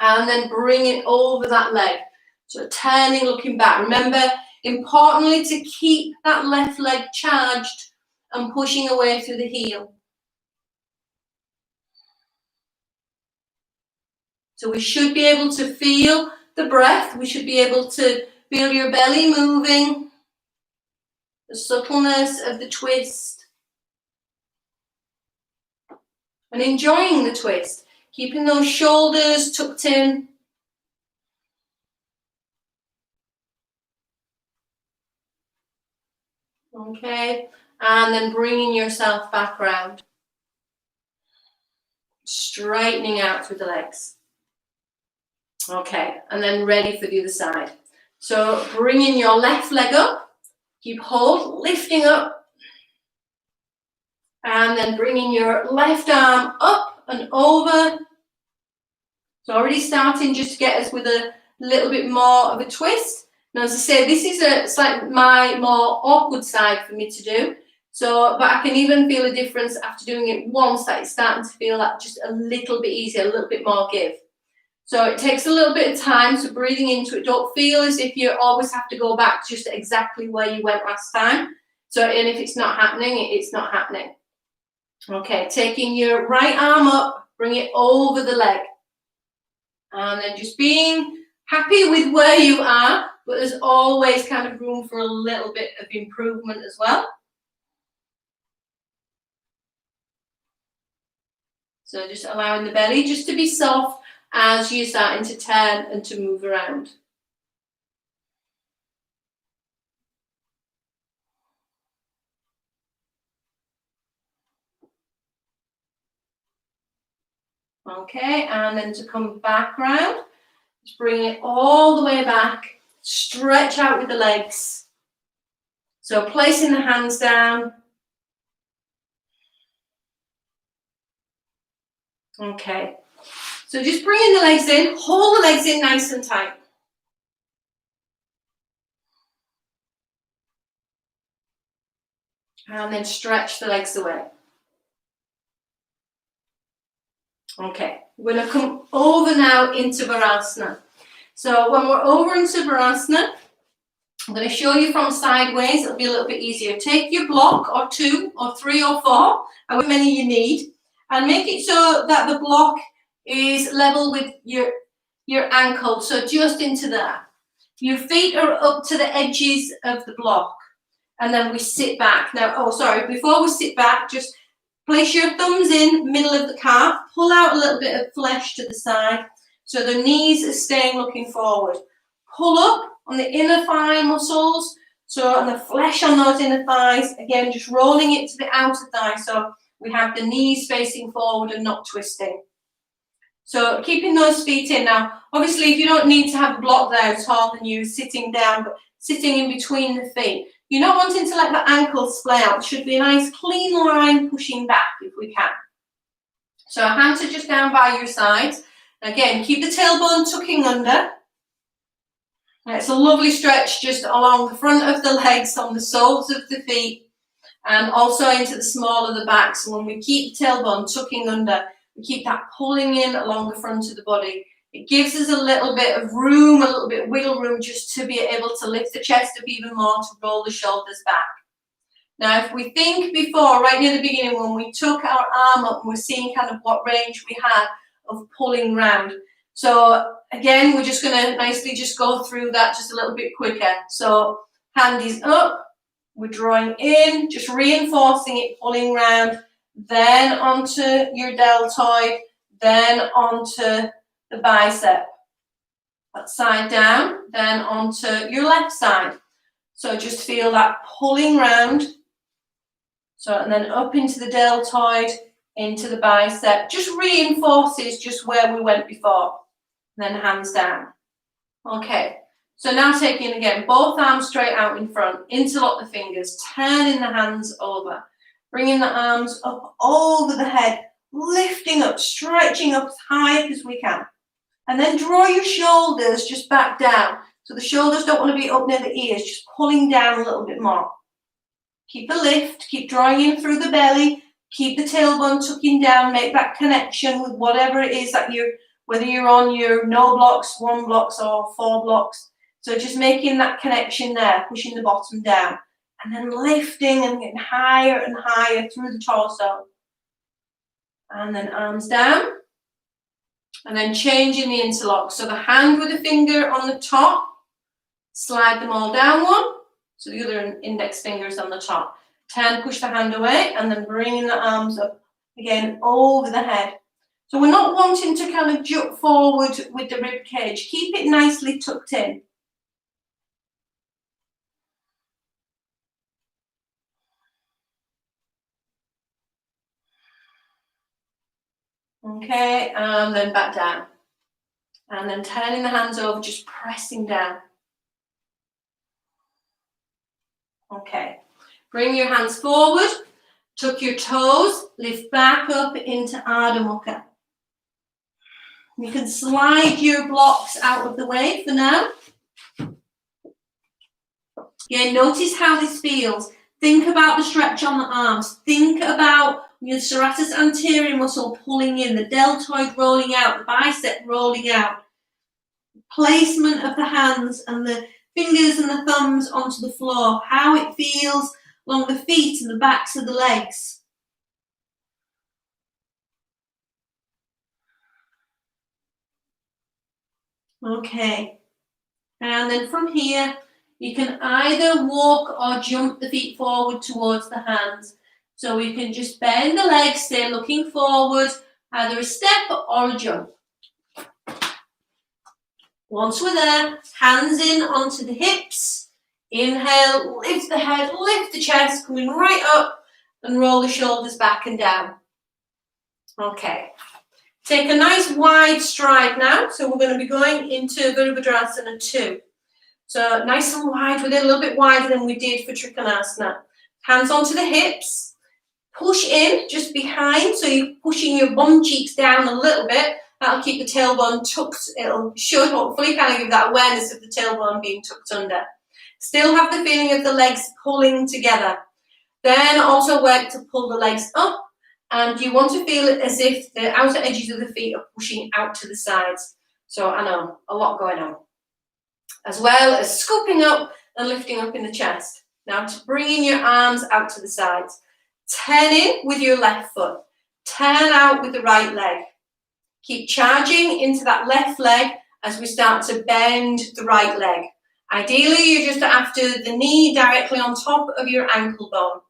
and then bring it over that leg. So turning, looking back. Remember, importantly, to keep that left leg charged and pushing away through the heel. So we should be able to feel the breath. We should be able to feel your belly moving, the subtleness of the twist, and enjoying the twist, keeping those shoulders tucked in. Okay, and then bringing yourself back round, straightening out through the legs. Okay, and then ready for the other side. So bringing your left leg up, keep hold, lifting up, and then bringing your left arm up and over. So already starting just to get us with a little bit more of a twist. Now, as I say, this is my more awkward side for me to do. So, but I can even feel a difference after doing it once, that it's starting to feel that just a little bit easier, a little bit more give. So it takes a little bit of time, so breathing into it. Don't feel as if you always have to go back just exactly where you went last time. So, and if it's not happening, it's not happening. Okay, taking your right arm up, bring it over the leg. And then just being happy with where you are, but there's always kind of room for a little bit of improvement as well. So just allowing the belly just to be soft as you're starting to turn and to move around. Okay, and then to come back round, just bring it all the way back, stretch out with the legs. So placing the hands down. Okay, so just bringing the legs in, hold the legs in nice and tight. And then stretch the legs away. Okay, we're going to come over now into Varasana. So when we're over into Varasana, I'm going to show you from sideways. It'll be a little bit easier. Take your block or 2 or 3 or 4, however many you need, and make it so that the block is level with your ankle, so just into there. Your feet are up to the edges of the block, and then we sit back. Now, before we sit back, just place your thumbs in middle of the calf, pull out a little bit of flesh to the side, so the knees are staying looking forward. Pull up on the inner thigh muscles, so on the flesh on those inner thighs, again, just rolling it to the outer thigh, so we have the knees facing forward and not twisting. So keeping those feet in. Now, obviously, if you don't need to have a block there at all, then you're sitting down, but sitting in between the feet. You're not wanting to let the ankles splay out. It should be a nice clean line pushing back if we can. So hands are just down by your sides. Again, keep the tailbone tucking under. It's a lovely stretch just along the front of the legs, on the soles of the feet, and also into the small of the back. So when we keep the tailbone tucking under, we keep that pulling in along the front of the body, It gives us a little bit of room, a little bit of wiggle room, just to be able to lift the chest up even more, to roll the shoulders back. Now, if we think before, right near the beginning, when we took our arm up and we're seeing kind of what range we had of pulling round. So again, we're just going to nicely just go through that just a little bit quicker. So hand is up, we're drawing in, just reinforcing it, pulling round, then onto your deltoid, then onto the bicep. That side down, then onto your left side. So just feel that pulling round. So, and then up into the deltoid, into the bicep. Just reinforces just where we went before. And then hands down. Okay. So now taking again, both arms straight out in front, interlock the fingers, turning the hands over, bringing the arms up over the head, lifting up, stretching up as high up as we can. And then draw your shoulders just back down. So the shoulders don't want to be up near the ears, just pulling down a little bit more. Keep the lift, keep drawing in through the belly, keep the tailbone tucking down, make that connection with whatever it is that whether you're on your no blocks, 1 blocks or 4 blocks. So just making that connection there, pushing the bottom down, and then lifting and getting higher and higher through the torso. And then arms down, and then changing the interlock. So the hand with the finger on the top, slide them all down one. So the other index finger is on the top. Turn, push the hand away, and then bringing the arms up again over the head. So we're not wanting to kind of jut forward with the rib cage. Keep it nicely tucked in. Okay, and then back down. And then turning the hands over, just pressing down. Okay, bring your hands forward, tuck your toes, lift back up into Ardha Mukha. You can slide your blocks out of the way for now. Again, notice how this feels. Think about the stretch on the arms. Think about your serratus anterior muscle pulling in, the deltoid rolling out, the bicep rolling out. Placement of the hands and the fingers and the thumbs onto the floor. How it feels along the feet and the backs of the legs. Okay. And then from here, you can either walk or jump the feet forward towards the hands. So we can just bend the legs, stay looking forward, either a step or a jump. Once we're there, hands in onto the hips. Inhale, lift the head, lift the chest, coming right up, and roll the shoulders back and down. Okay. Take a nice wide stride now. So we're going to be going into Virabhadrasana 2. So nice and wide with it, a little bit wider than we did for Trikonasana. Hands onto the hips. Push in just behind, so you're pushing your bum cheeks down a little bit. That'll keep the tailbone tucked. It should hopefully kind of give that awareness of the tailbone being tucked under. Still have the feeling of the legs pulling together. Then also work to pull the legs up, and you want to feel it as if the outer edges of the feet are pushing out to the sides. So I know, a lot going on. As well as scooping up and lifting up in the chest. Now bringing your arms out to the sides. Turn in with your left foot. Turn out with the right leg. Keep charging into that left leg as we start to bend the right leg. Ideally, you're just after the knee directly on top of your ankle bone.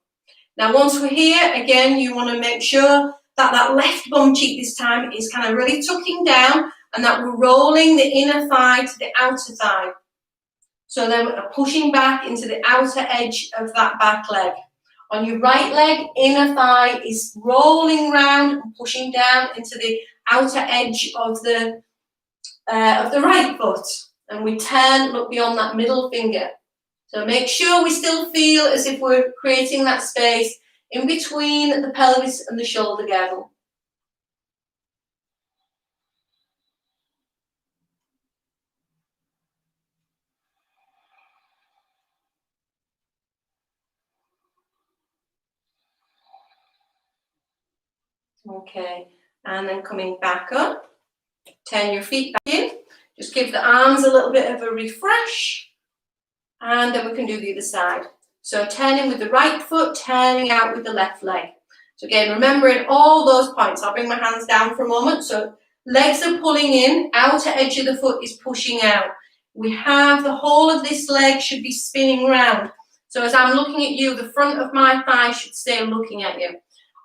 Now, once we're here, again, you want to make sure that that left bum cheek this time is kind of really tucking down and that we're rolling the inner thigh to the outer thigh. So then we're pushing back into the outer edge of that back leg. On your right leg, inner thigh is rolling round and pushing down into the outer edge of the right foot. And we turn, look beyond that middle finger. So make sure we still feel as if we're creating that space in between the pelvis and the shoulder girdle. Okay, and then coming back up. Turn your feet back in. Just give the arms a little bit of a refresh. And then we can do the other side. So turning with the right foot, turning out with the left leg. So again, remembering all those points. I'll bring my hands down for a moment. So legs are pulling in, outer edge of the foot is pushing out. We have the whole of this leg should be spinning round. So as I'm looking at you, the front of my thigh should stay looking at you.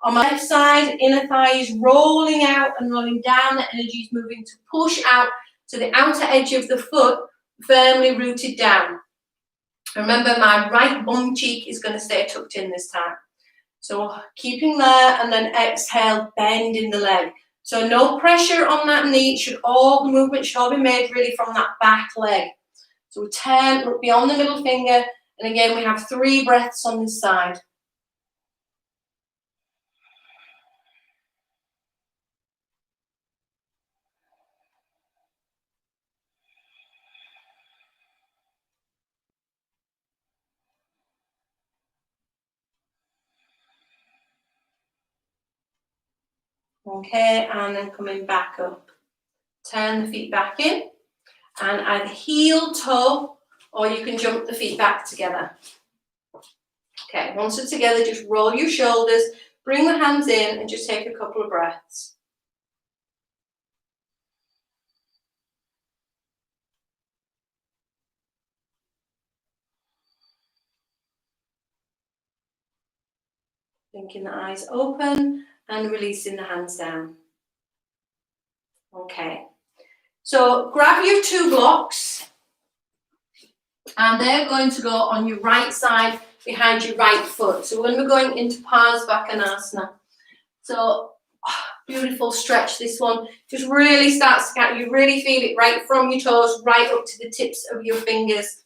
On my left side, inner thigh is rolling out and rolling down. The energy is moving to push out to the outer edge of the foot, firmly rooted down. Remember, my right bum cheek is going to stay tucked in this time. So keeping there, and then exhale, bend in the leg. So no pressure on that knee. The movement should all be made really from that back leg. So we turn, look beyond the middle finger, and again we have 3 breaths on this side. Okay, and then coming back up. Turn the feet back in, and either heel, toe, or you can jump the feet back together. Okay, once they're together, just roll your shoulders, bring the hands in, and just take a couple of breaths. Blinking the eyes open and releasing the hands down. Okay, so grab your 2 blocks, and they're going to go on your right side behind your right foot. So we're going to be going into Akanasana. So beautiful stretch, this one. Just really starts to get, you really feel it right from your toes, right up to the tips of your fingers.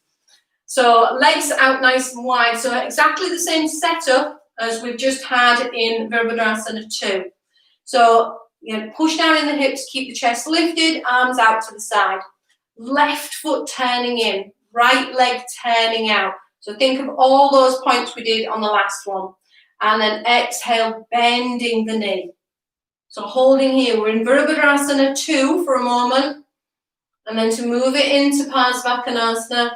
So legs out nice and wide. So exactly the same setup as we've just had in Varasana 2. So push down in the hips, keep the chest lifted, arms out to the side. Left foot turning in, right leg turning out. So think of all those points we did on the last one. And then exhale, bending the knee. So holding here, we're in Varasana 2 for a moment. And then to move it into Akanasana,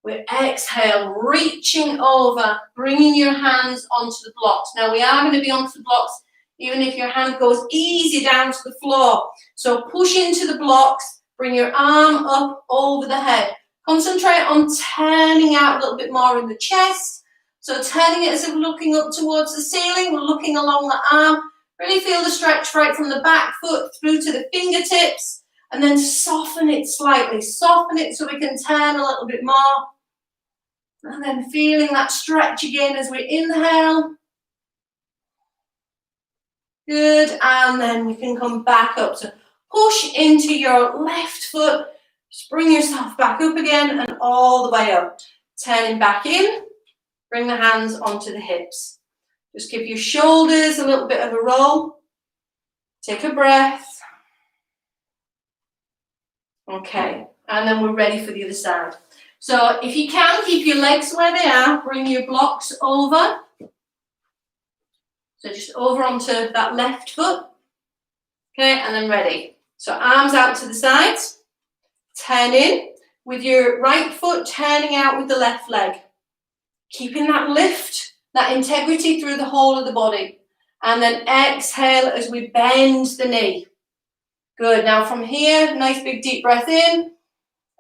we exhale, reaching over, bringing your hands onto the blocks. Now we are going to be onto the blocks, even if your hand goes easy down to the floor. So push into the blocks, bring your arm up over the head. Concentrate on turning out a little bit more in the chest. So turning it as if we're looking up towards the ceiling, we're looking along the arm. Really feel the stretch right from the back foot through to the fingertips, and then soften it slightly. Soften it so we can turn a little bit more. And then feeling that stretch again as we inhale. Good, and then we can come back up. So push into your left foot. Just bring yourself back up again and all the way up. Turning back in. Bring the hands onto the hips. Just give your shoulders a little bit of a roll. Take a breath. Okay, and then we're ready for the other side. So if you can, keep your legs where they are. Bring your blocks over. So just over onto that left foot. Okay, and then ready. So arms out to the sides. Turn in with your right foot turning out with the left leg. Keeping that lift, that integrity through the whole of the body. And then exhale as we bend the knee. Good. Now from here, nice big deep breath in.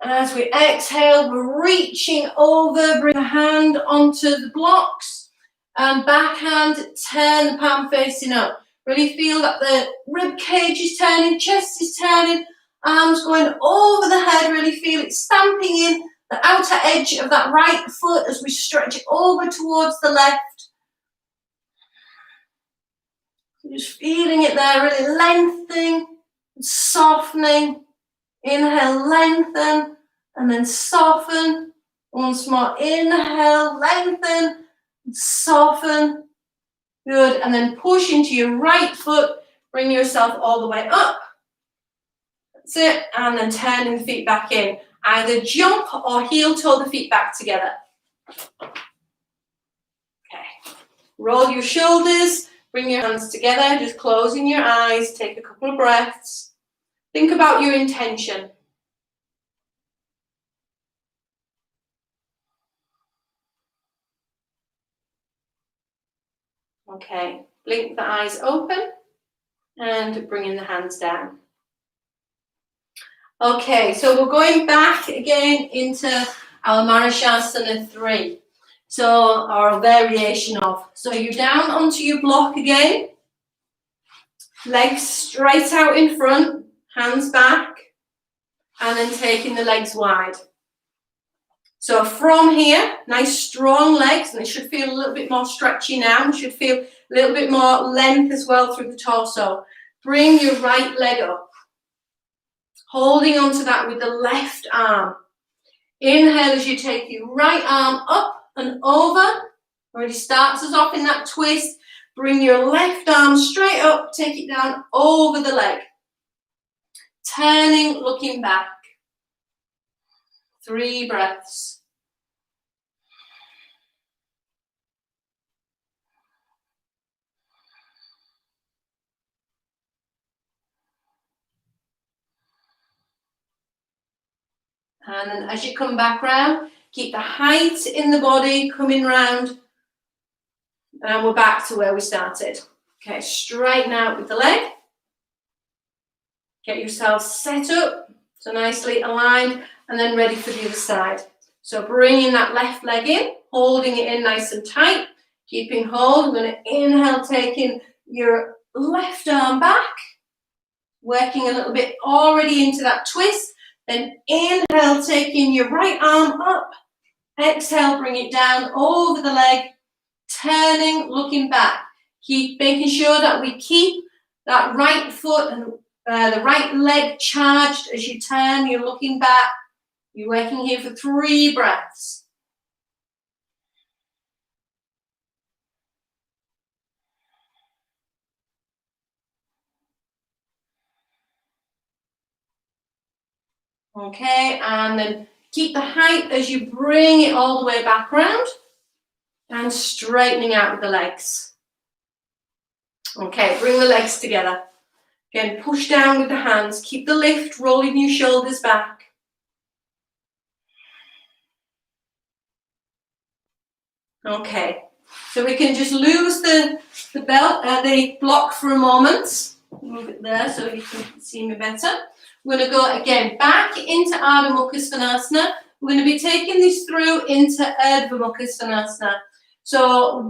And as we exhale, we're reaching over, bring a hand onto the blocks. And backhand, turn the palm facing up. Really feel that the rib cage is turning, chest is turning, arms going over the head. Really feel it stamping in the outer edge of that right foot as we stretch it over towards the left. Just feeling it there, really lengthening, softening. Inhale, lengthen, and then soften. Once more, inhale, lengthen, soften. Good, and then push into your right foot. Bring yourself all the way up. That's it, and then turning the feet back in. Either jump or heel toe the feet back together. Okay. Roll your shoulders, bring your hands together, just closing your eyes, take a couple of breaths. Think about your intention. Okay, blink the eyes open and bringing the hands down. Okay, so we're going back again into our Varasana 3. So, or a variation of. So you're down onto your block again. Legs straight out in front, hands back, and then taking the legs wide. So from here, nice strong legs, and it should feel a little bit more stretchy now. It should feel a little bit more length as well through the torso. Bring your right leg up, holding onto that with the left arm. Inhale as you take your right arm up and over. Already starts us off in that twist. Bring your left arm straight up, take it down over the leg. Turning, looking back. 3 breaths. And then as you come back round, keep the height in the body coming round. And we're back to where we started. Okay, straighten out with the leg. Get yourself set up, so nicely aligned, and then ready for the other side. So bringing that left leg in, holding it in nice and tight, keeping hold. I'm going to inhale, taking your left arm back, working a little bit already into that twist. Then inhale, taking your right arm up. Exhale, bring it down over the leg, turning, looking back. Keep making sure that we keep that right foot and the right leg charged as you turn. You're looking back. You're working here for 3 breaths. Okay, and then keep the height as you bring it all the way back round and straightening out with the legs. Okay, bring the legs together. Again, push down with the hands. Keep the lift, rolling your shoulders back. Okay, so we can just lose the block for a moment. Move it there so you can see me better. We're going to go again back into Ardha Mukha Svanasana. We're going to be taking this through into Urdhva Mukha Svanasana. So,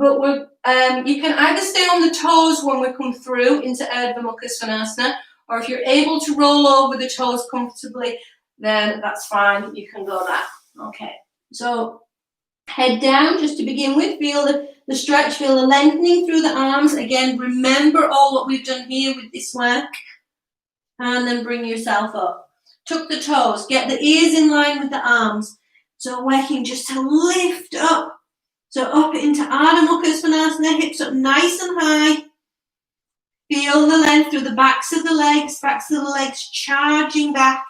you can either stay on the toes when we come through into Urdhva Mukha Svanasana, or if you're able to roll over the toes comfortably, then that's fine. You can go there. Okay. So, head down just to begin with. Feel the stretch, feel the lengthening through the arms. Again, remember all what we've done here with this work. And then bring yourself up. Tuck the toes. Get the ears in line with the arms. So working just to lift up. So up into Ardha Mukha Svanasana. Hips up nice and high. Feel the length through the backs of the legs charging back.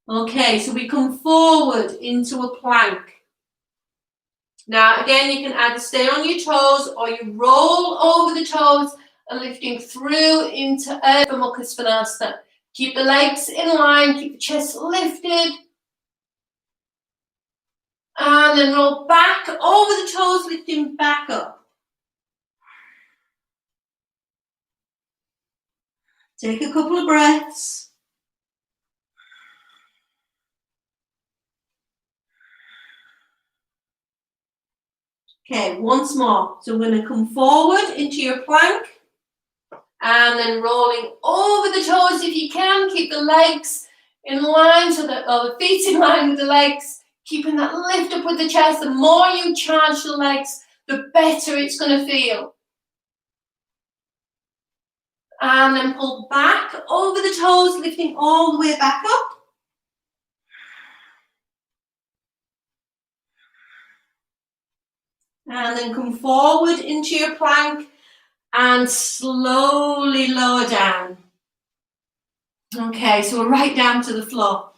Okay, so we come forward into a plank. Now again, you can either stay on your toes or you roll over the toes and lifting through into Urdhva Mukha Svanasana. Keep the legs in line, keep the chest lifted. And then roll back over the toes, lifting back up. Take a couple of breaths. Okay, once more. So we're going to come forward into your plank. And then rolling over the toes if you can. Keep the legs in line, or the feet in line with the legs. Keeping that lift up with the chest. The more you charge the legs, the better it's going to feel. And then pull back over the toes, lifting all the way back up. And then come forward into your plank and slowly lower down. Okay, so we're right down to the floor.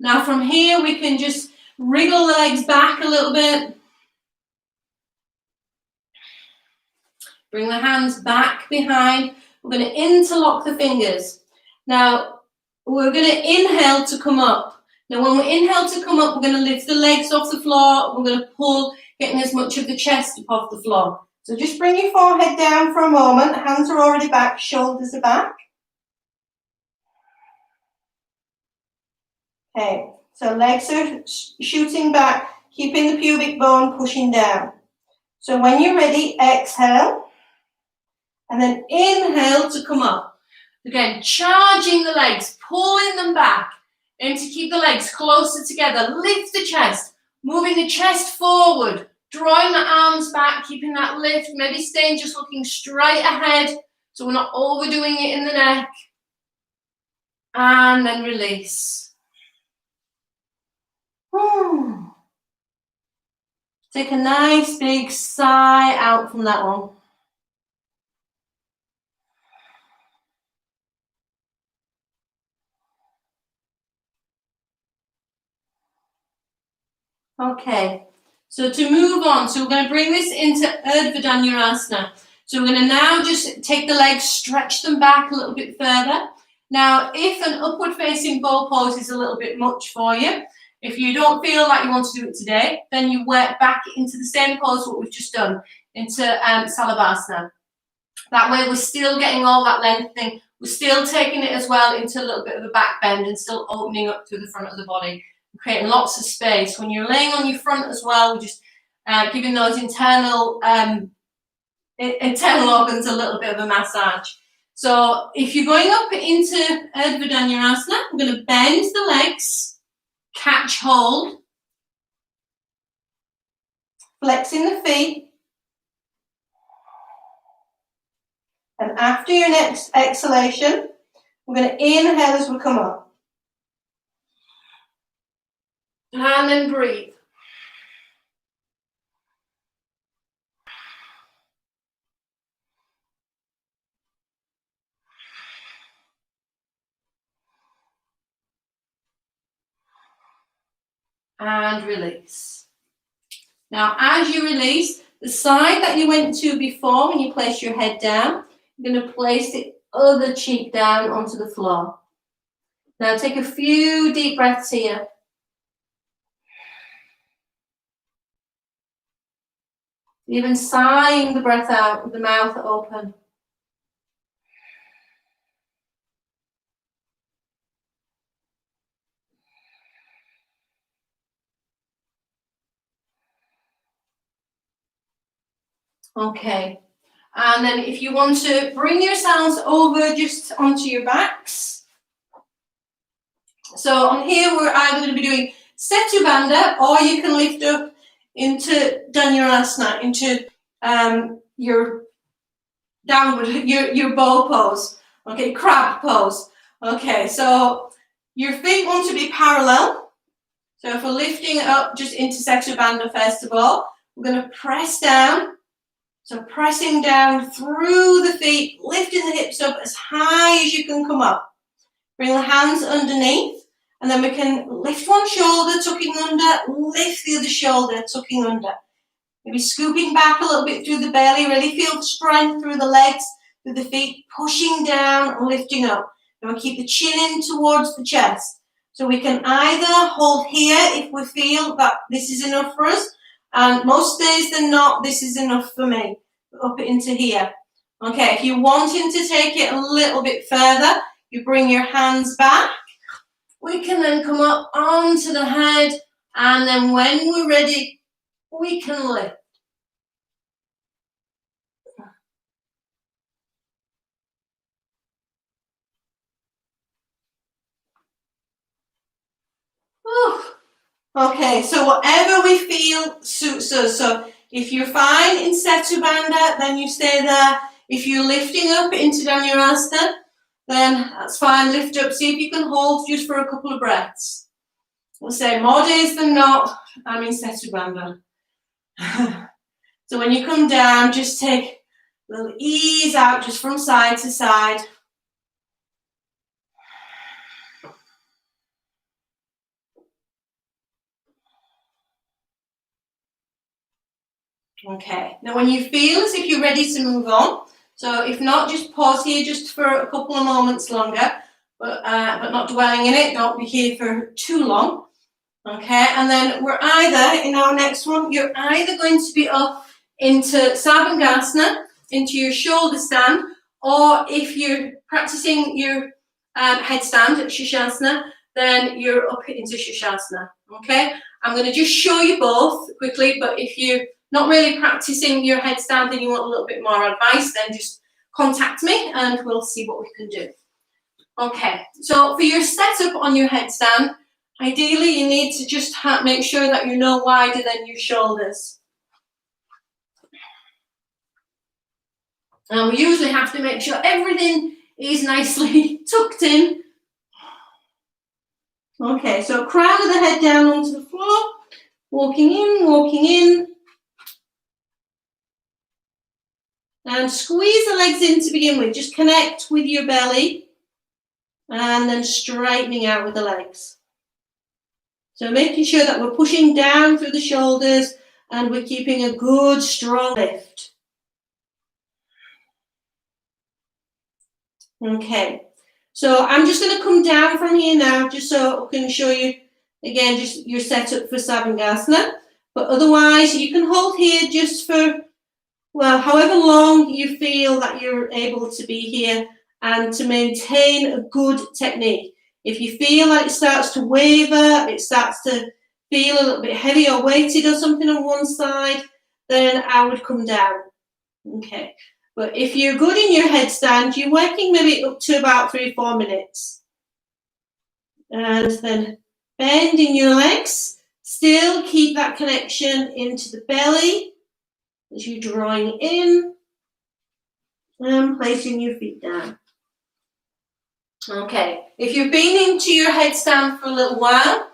Now from here, we can just wriggle the legs back a little bit. Bring the hands back behind. We're going to interlock the fingers. Now, we're going to inhale to come up. Now, when we inhale to come up, we're going to lift the legs off the floor. We're going to pull, getting as much of the chest up off the floor. So just bring your forehead down for a moment. Hands are already back, shoulders are back. Okay, so legs are shooting back, keeping the pubic bone pushing down. So when you're ready, exhale, and then inhale to come up. Again, charging the legs, pulling them back, and to keep the legs closer together. Lift the chest, moving the chest forward, drawing the arms back, keeping that lift, maybe staying just looking straight ahead, so we're not overdoing it in the neck. And then release. Take a nice big sigh out from that one. Okay, so to move on, so we're going to bring this into Urdhva. So we're going to now just take the legs, stretch them back a little bit further. Now, if an upward facing bow pose is a little bit much for you, if you don't feel like you want to do it today, then you work back into the same pose what we've just done, into Salavasana. That way we're still getting all that lengthening, we're still taking it as well into a little bit of a back bend and still opening up through the front of the body, creating lots of space. When you're laying on your front as well, we're just giving those internal organs a little bit of a massage. So if you're going up into Urdhva, we're going to bend the legs, catch hold, flexing the feet, and after your next exhalation, we're going to inhale as we come up. And then breathe. And release. Now, as you release, the side that you went to before when you place your head down, you're going to place the other cheek down onto the floor. Now, take a few deep breaths here. Even sighing the breath out with the mouth open. Okay, and then if you want to bring yourselves over just onto your backs. So on here we're either going to be doing Setu Bandha, or you can lift up into Dhanurasana, into your downward, your bow pose, okay, crab pose. Okay, so your feet want to be parallel. So if we're lifting it up just into Setu Bandha first of all, we're going to press down. So pressing down through the feet, lifting the hips up as high as you can come up. Bring the hands underneath, and then we can lift one shoulder, tucking under, lift the other shoulder, tucking under. Maybe scooping back a little bit through the belly, really feel strength through the legs, through the feet, pushing down and lifting up. And we keep the chin in towards the chest. So we can either hold here if we feel that this is enough for us, and most days than not, this is enough for me, up into here. Okay, if you're wanting to take it a little bit further, you bring your hands back. We can then come up onto the head, and then when we're ready, we can lift. Whew. Okay, so whatever we feel suits us. So if you're fine in Setu Bandha, then you stay there. If you're lifting up into Dhanurasana, then that's fine. Lift up. See if you can hold just for a couple of breaths. We'll say more days than not, I'm in Setu Bandha. So when you come down, just take a little ease out just from side to side. Okay, now when you feel as if you're ready to move on, So if not, just pause here just for a couple of moments longer, but not dwelling in it. Don't be here for too long. Okay, and then we're either, in our next one, you're either going to be up into Savasana, into your shoulder stand, or if you're practicing your headstand at Shivasana, then you're up into Shivasana. Okay, I'm going to just show you both quickly, but if you're not really practicing your headstand and you want a little bit more advice, then just contact me and we'll see what we can do. Okay, so for your setup on your headstand, ideally you need to just make sure that you're no wider than your shoulders. And we usually have to make sure everything is nicely tucked in. Okay, so crown of the head down onto the floor, walking in. And squeeze the legs in to begin with. Just connect with your belly and then straightening out with the legs. So making sure that we're pushing down through the shoulders and we're keeping a good, strong lift. Okay, so I'm just going to come down from here now just so I can show you, again, just your setup for Savasana. But otherwise, you can hold here just for, well, however long you feel that you're able to be here and to maintain a good technique. If you feel like it starts to waver, it starts to feel a little bit heavy or weighted or something on one side, then I would come down. Okay, but if you're good in your headstand, you're working maybe up to about 3 or 4 minutes. And then bending your legs, still keep that connection into the belly as you're drawing in and placing your feet down. Okay, if you've been into your headstand for a little while,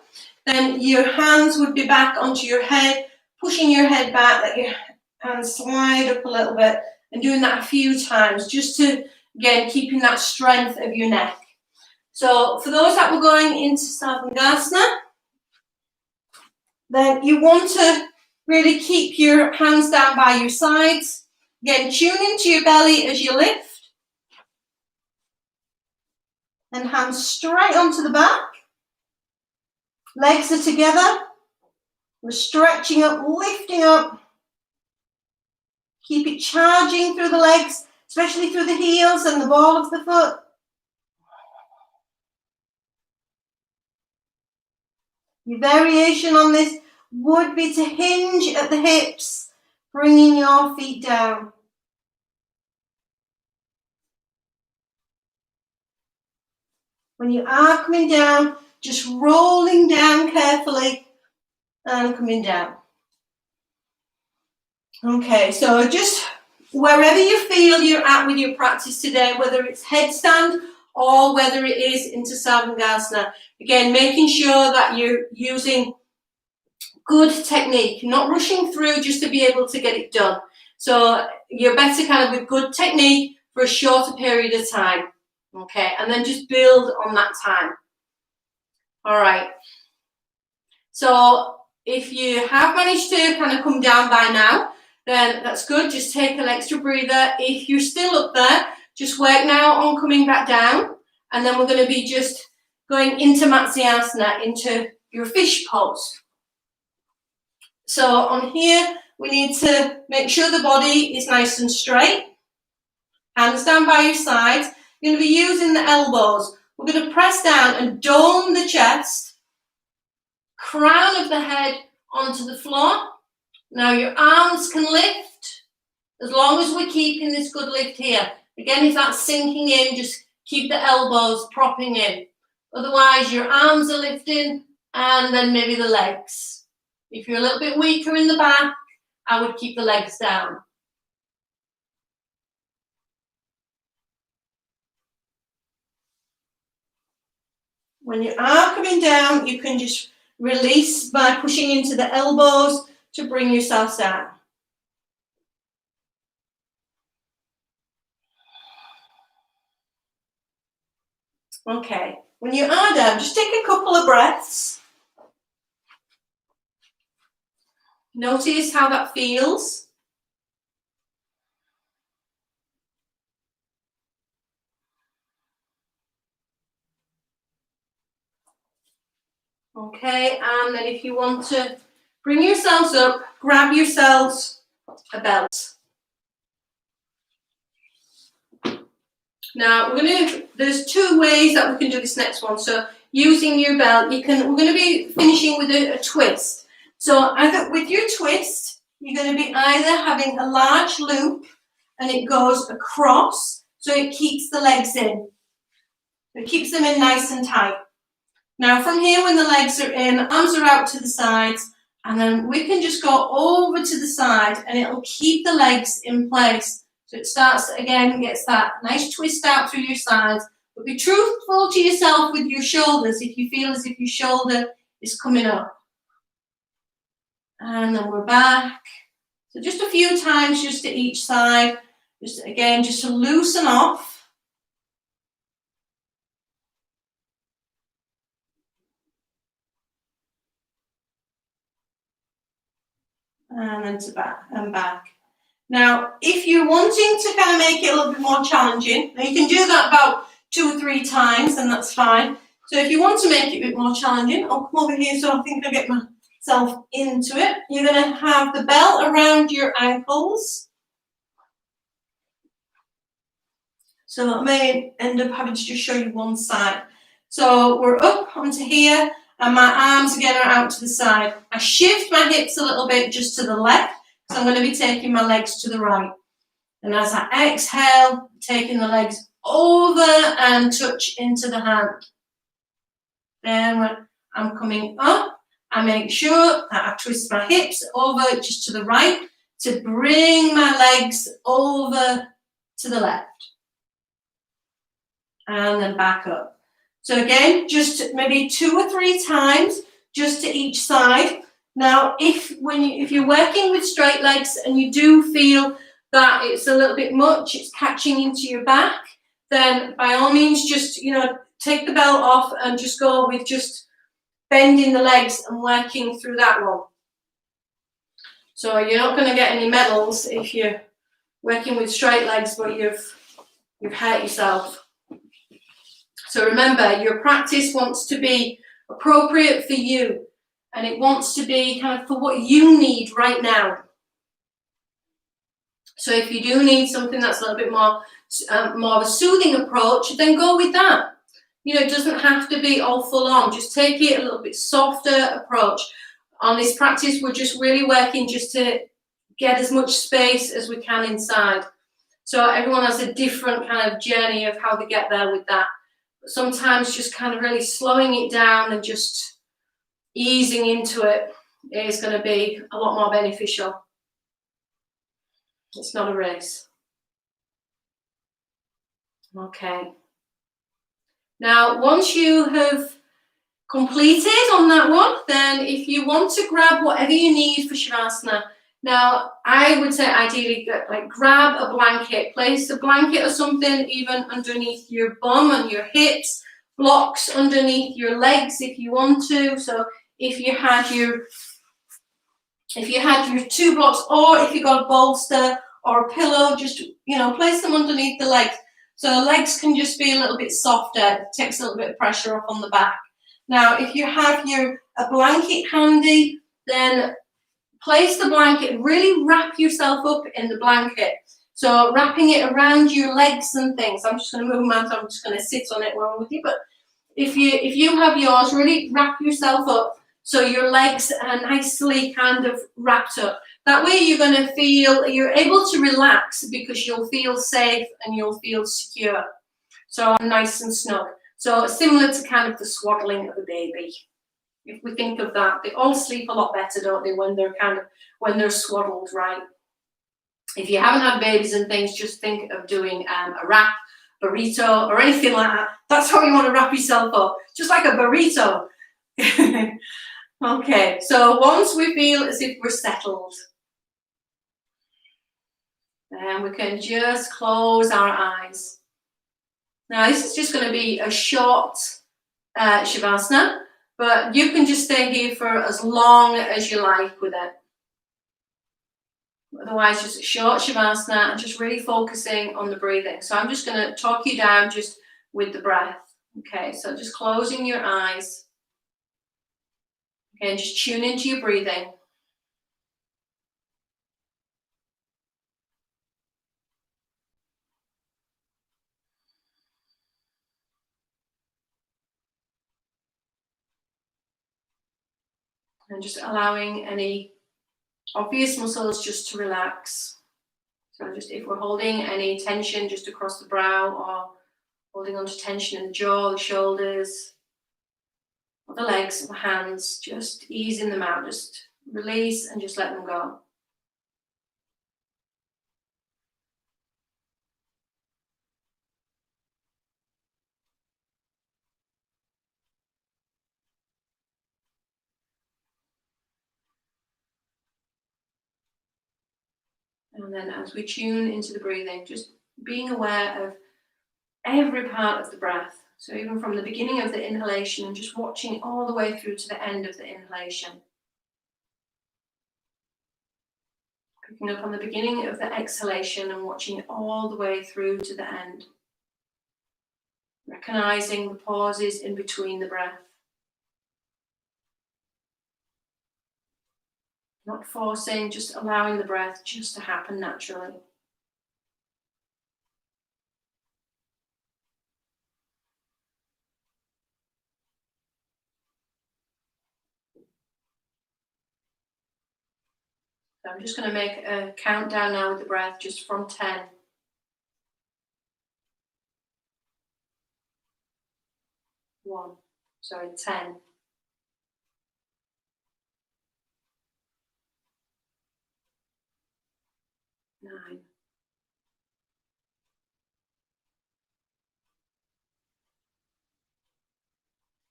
then your hands would be back onto your head, pushing your head back, let your hands slide up a little bit, and doing that a few times, just to, again, keeping that strength of your neck. So for those that were going into Savasana, then you want to really keep your hands down by your sides. Again, tune into your belly as you lift. And hands straight onto the back. Legs are together. We're stretching up, lifting up. Keep it charging through the legs, especially through the heels and the ball of the foot. Your variation on this would be to hinge at the hips, bringing your feet down. When you are coming down, just rolling down carefully and coming down. Okay, so just wherever you feel you're at with your practice today, whether it's headstand or whether it is into Savasana, again, making sure that you're using good technique, not rushing through just to be able to get it done. So you're better kind of with good technique for a shorter period of time. Okay, and then just build on that time. All right. So if you have managed to kind of come down by now, then that's good. Just take an extra breather. If you're still up there, just work now on coming back down. And then we're going to be just going into Matsyasana, into your fish pose. So on here, we need to make sure the body is nice and straight. Hands down by your sides. You're going to be using the elbows. We're going to press down and dome the chest. Crown of the head onto the floor. Now your arms can lift as long as we're keeping this good lift here. Again, if that's sinking in, just keep the elbows propping in. Otherwise, your arms are lifting and then maybe the legs. If you're a little bit weaker in the back, I would keep the legs down. When you are coming down, you can just release by pushing into the elbows to bring yourself down. Okay, when you are down, just take a couple of breaths. Notice how that feels. Okay, and then if you want to bring yourselves up, grab yourselves a belt. Now there's two ways that we can do this next one. So using your belt, we're going to be finishing with a twist. So either with your twist, you're going to be either having a large loop and it goes across, so it keeps the legs in. It keeps them in nice and tight. Now from here, when the legs are in, arms are out to the sides, and then we can just go over to the side and it'll keep the legs in place. So it starts again, gets that nice twist out through your sides. But be truthful to yourself with your shoulders if you feel as if your shoulder is coming up. And then we're back. So just a few times just to each side. Just again, just to loosen off. And then to back and back. Now, if you're wanting to kind of make it a little bit more challenging, now you can do that about 2 or 3 times, and that's fine. So if you want to make it a bit more challenging, I'll come over here so I think I'll get myself into it. You're going to have the belt around your ankles. So I may end up having to just show you one side. So we're up onto here, and my arms again are out to the side. I shift my hips a little bit just to the left. So I'm going to be taking my legs to the right. And as I exhale, taking the legs over and touch into the hand. Then when I'm coming up, I make sure that I twist my hips over just to the right to bring my legs over to the left. And then back up. So again, just maybe 2 or 3 times just to each side. Now, if you're working with straight legs and you do feel that it's a little bit much, it's catching into your back, then by all means just, take the belt off and just go with just bending the legs and working through that one. So you're not going to get any medals if you're working with straight legs, but you've hurt yourself. So remember, your practice wants to be appropriate for you. And it wants to be kind of for what you need right now. So if you do need something that's a little bit more of a soothing approach, then go with that. It doesn't have to be all full on. Just take it a little bit softer approach. On this practice, we're just really working just to get as much space as we can inside. So everyone has a different kind of journey of how they get there with that. But sometimes just kind of really slowing it down and just easing into it is going to be a lot more beneficial. It's not a race. Okay. Now, once you have completed on that one, then if you want to grab whatever you need for Shivasana, now I would say ideally grab a blanket, place a blanket or something even underneath your bum and your hips, blocks underneath your legs if you want to. So if you had your 2 blocks, or if you got a bolster or a pillow, just place them underneath the legs. So the legs can just be a little bit softer. It takes a little bit of pressure off on the back. Now, if you have a blanket handy, then place the blanket, really wrap yourself up in the blanket. So wrapping it around your legs and things. I'm just going to move my hands. I'm just going to sit on it while I'm with you. But if you have yours, really wrap yourself up so your legs are nicely kind of wrapped up. That way you're going to feel, you're able to relax because you'll feel safe and you'll feel secure. So nice and snug. So similar to kind of the swaddling of a baby. If we think of that, they all sleep a lot better, don't they, when they're swaddled, right? If you haven't had babies and things, just think of doing a wrap, burrito, or anything like that. That's how you want to wrap yourself up, just like a burrito. Okay, so once we feel as if we're settled, then we can just close our eyes. Now, this is just going to be a short Shivasana, but you can just stay here for as long as you like with it. Otherwise, just a short Shivasana and just really focusing on the breathing. So I'm just going to talk you down just with the breath. Okay, so just closing your eyes. Okay, just tune into your breathing. And just allowing any obvious muscles just to relax. So just if we're holding any tension just across the brow, or holding on to tension in the jaw, the shoulders, or the legs, or the hands, just easing them out, just release and just let them go. And then as we tune into the breathing, just being aware of every part of the breath. So even from the beginning of the inhalation, and just watching all the way through to the end of the inhalation. Picking up on the beginning of the exhalation and watching it all the way through to the end. Recognizing the pauses in between the breath. Not forcing, just allowing the breath just to happen naturally. So I'm just going to make a countdown now with the breath, just from 10. 10. 9.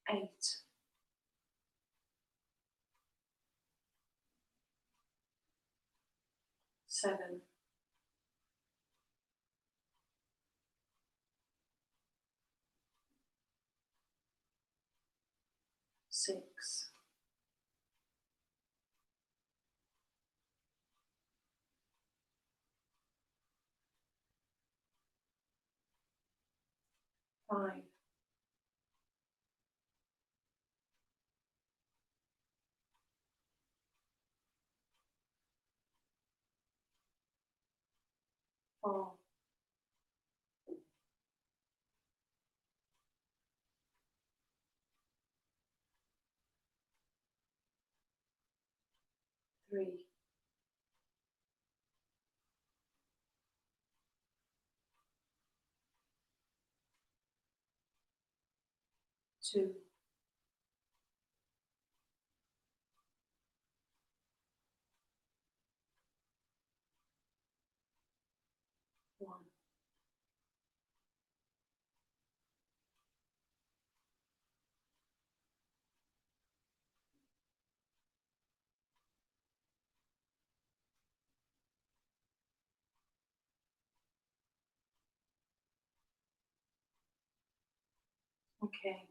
8. 7. 6. 5. 4. 3. 2. 1. Okay.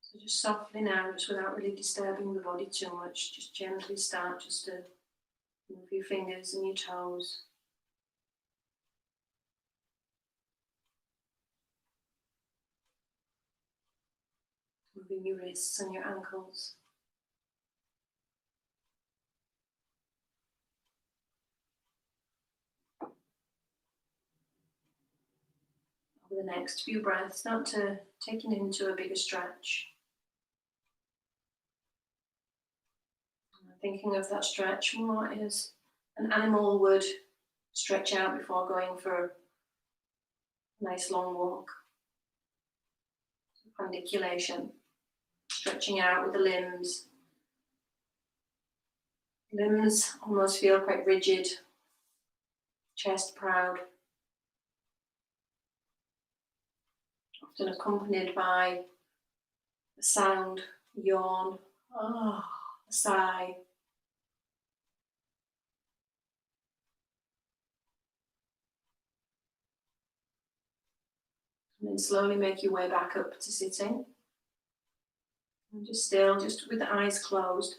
So just softly now, just without really disturbing the body too much, just gently start just to move your fingers and your toes. Moving your wrists and your ankles. Over the next few breaths, start to take it into a bigger stretch. Thinking of that stretch more as an animal would stretch out before going for a nice long walk. Pandiculation, stretching out with the limbs. Limbs almost feel quite rigid, chest proud. Often accompanied by a sound, yawn, a sigh. And then slowly make your way back up to sitting. And just still, just with the eyes closed.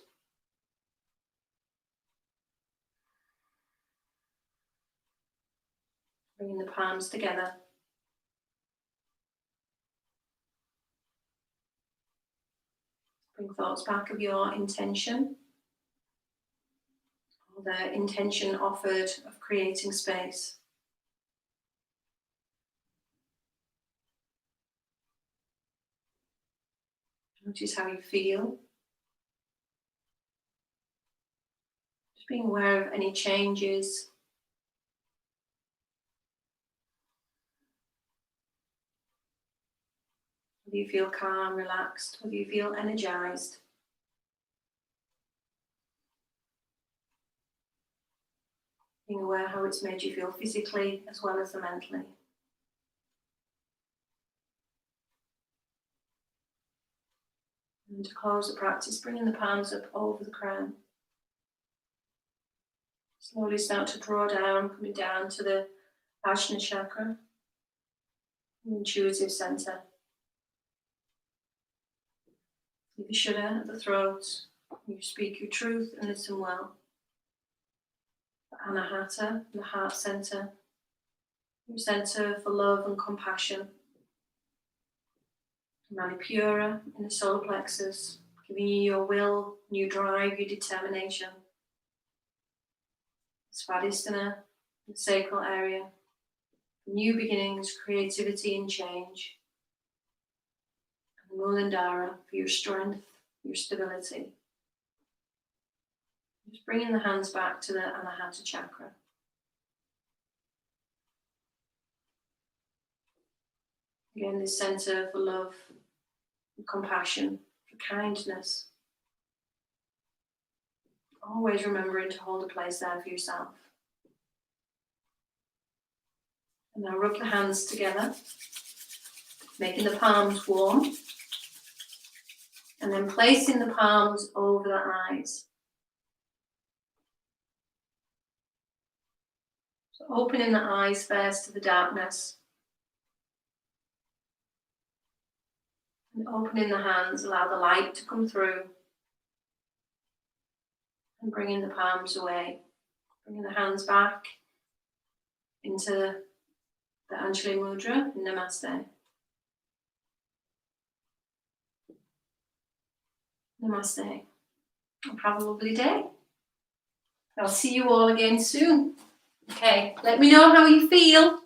Bringing the palms together. Bring thoughts back of your intention, or the intention offered of creating space. Notice how you feel. Just being aware of any changes. Whether you feel calm, relaxed, whether you feel energized. Being aware how it's made you feel physically as well as mentally. And to close the practice, bringing the palms up over the crown. Slowly start to draw down, coming down to the Ajna chakra, the intuitive center. The Vishuddha at the throat. You speak your truth and listen well. The Anahata, the heart center. Your center for love and compassion. Manipura in the solar plexus, giving you your will, your drive, your determination. Svadhisthana, the sacral area. New beginnings, creativity and change. And Muladhara for your strength, your stability. Just bringing the hands back to the Anahata chakra. Again, this center for love, for compassion, for kindness. Always remembering to hold a place there for yourself. And now rub the hands together, making the palms warm. And then placing the palms over the eyes. So opening the eyes first to the darkness. And opening the hands, allow the light to come through. And bringing the palms away. Bringing the hands back into the Anjali Mudra, Namaste. Namaste. Have a lovely day. I'll see you all again soon. Okay, let me know how you feel.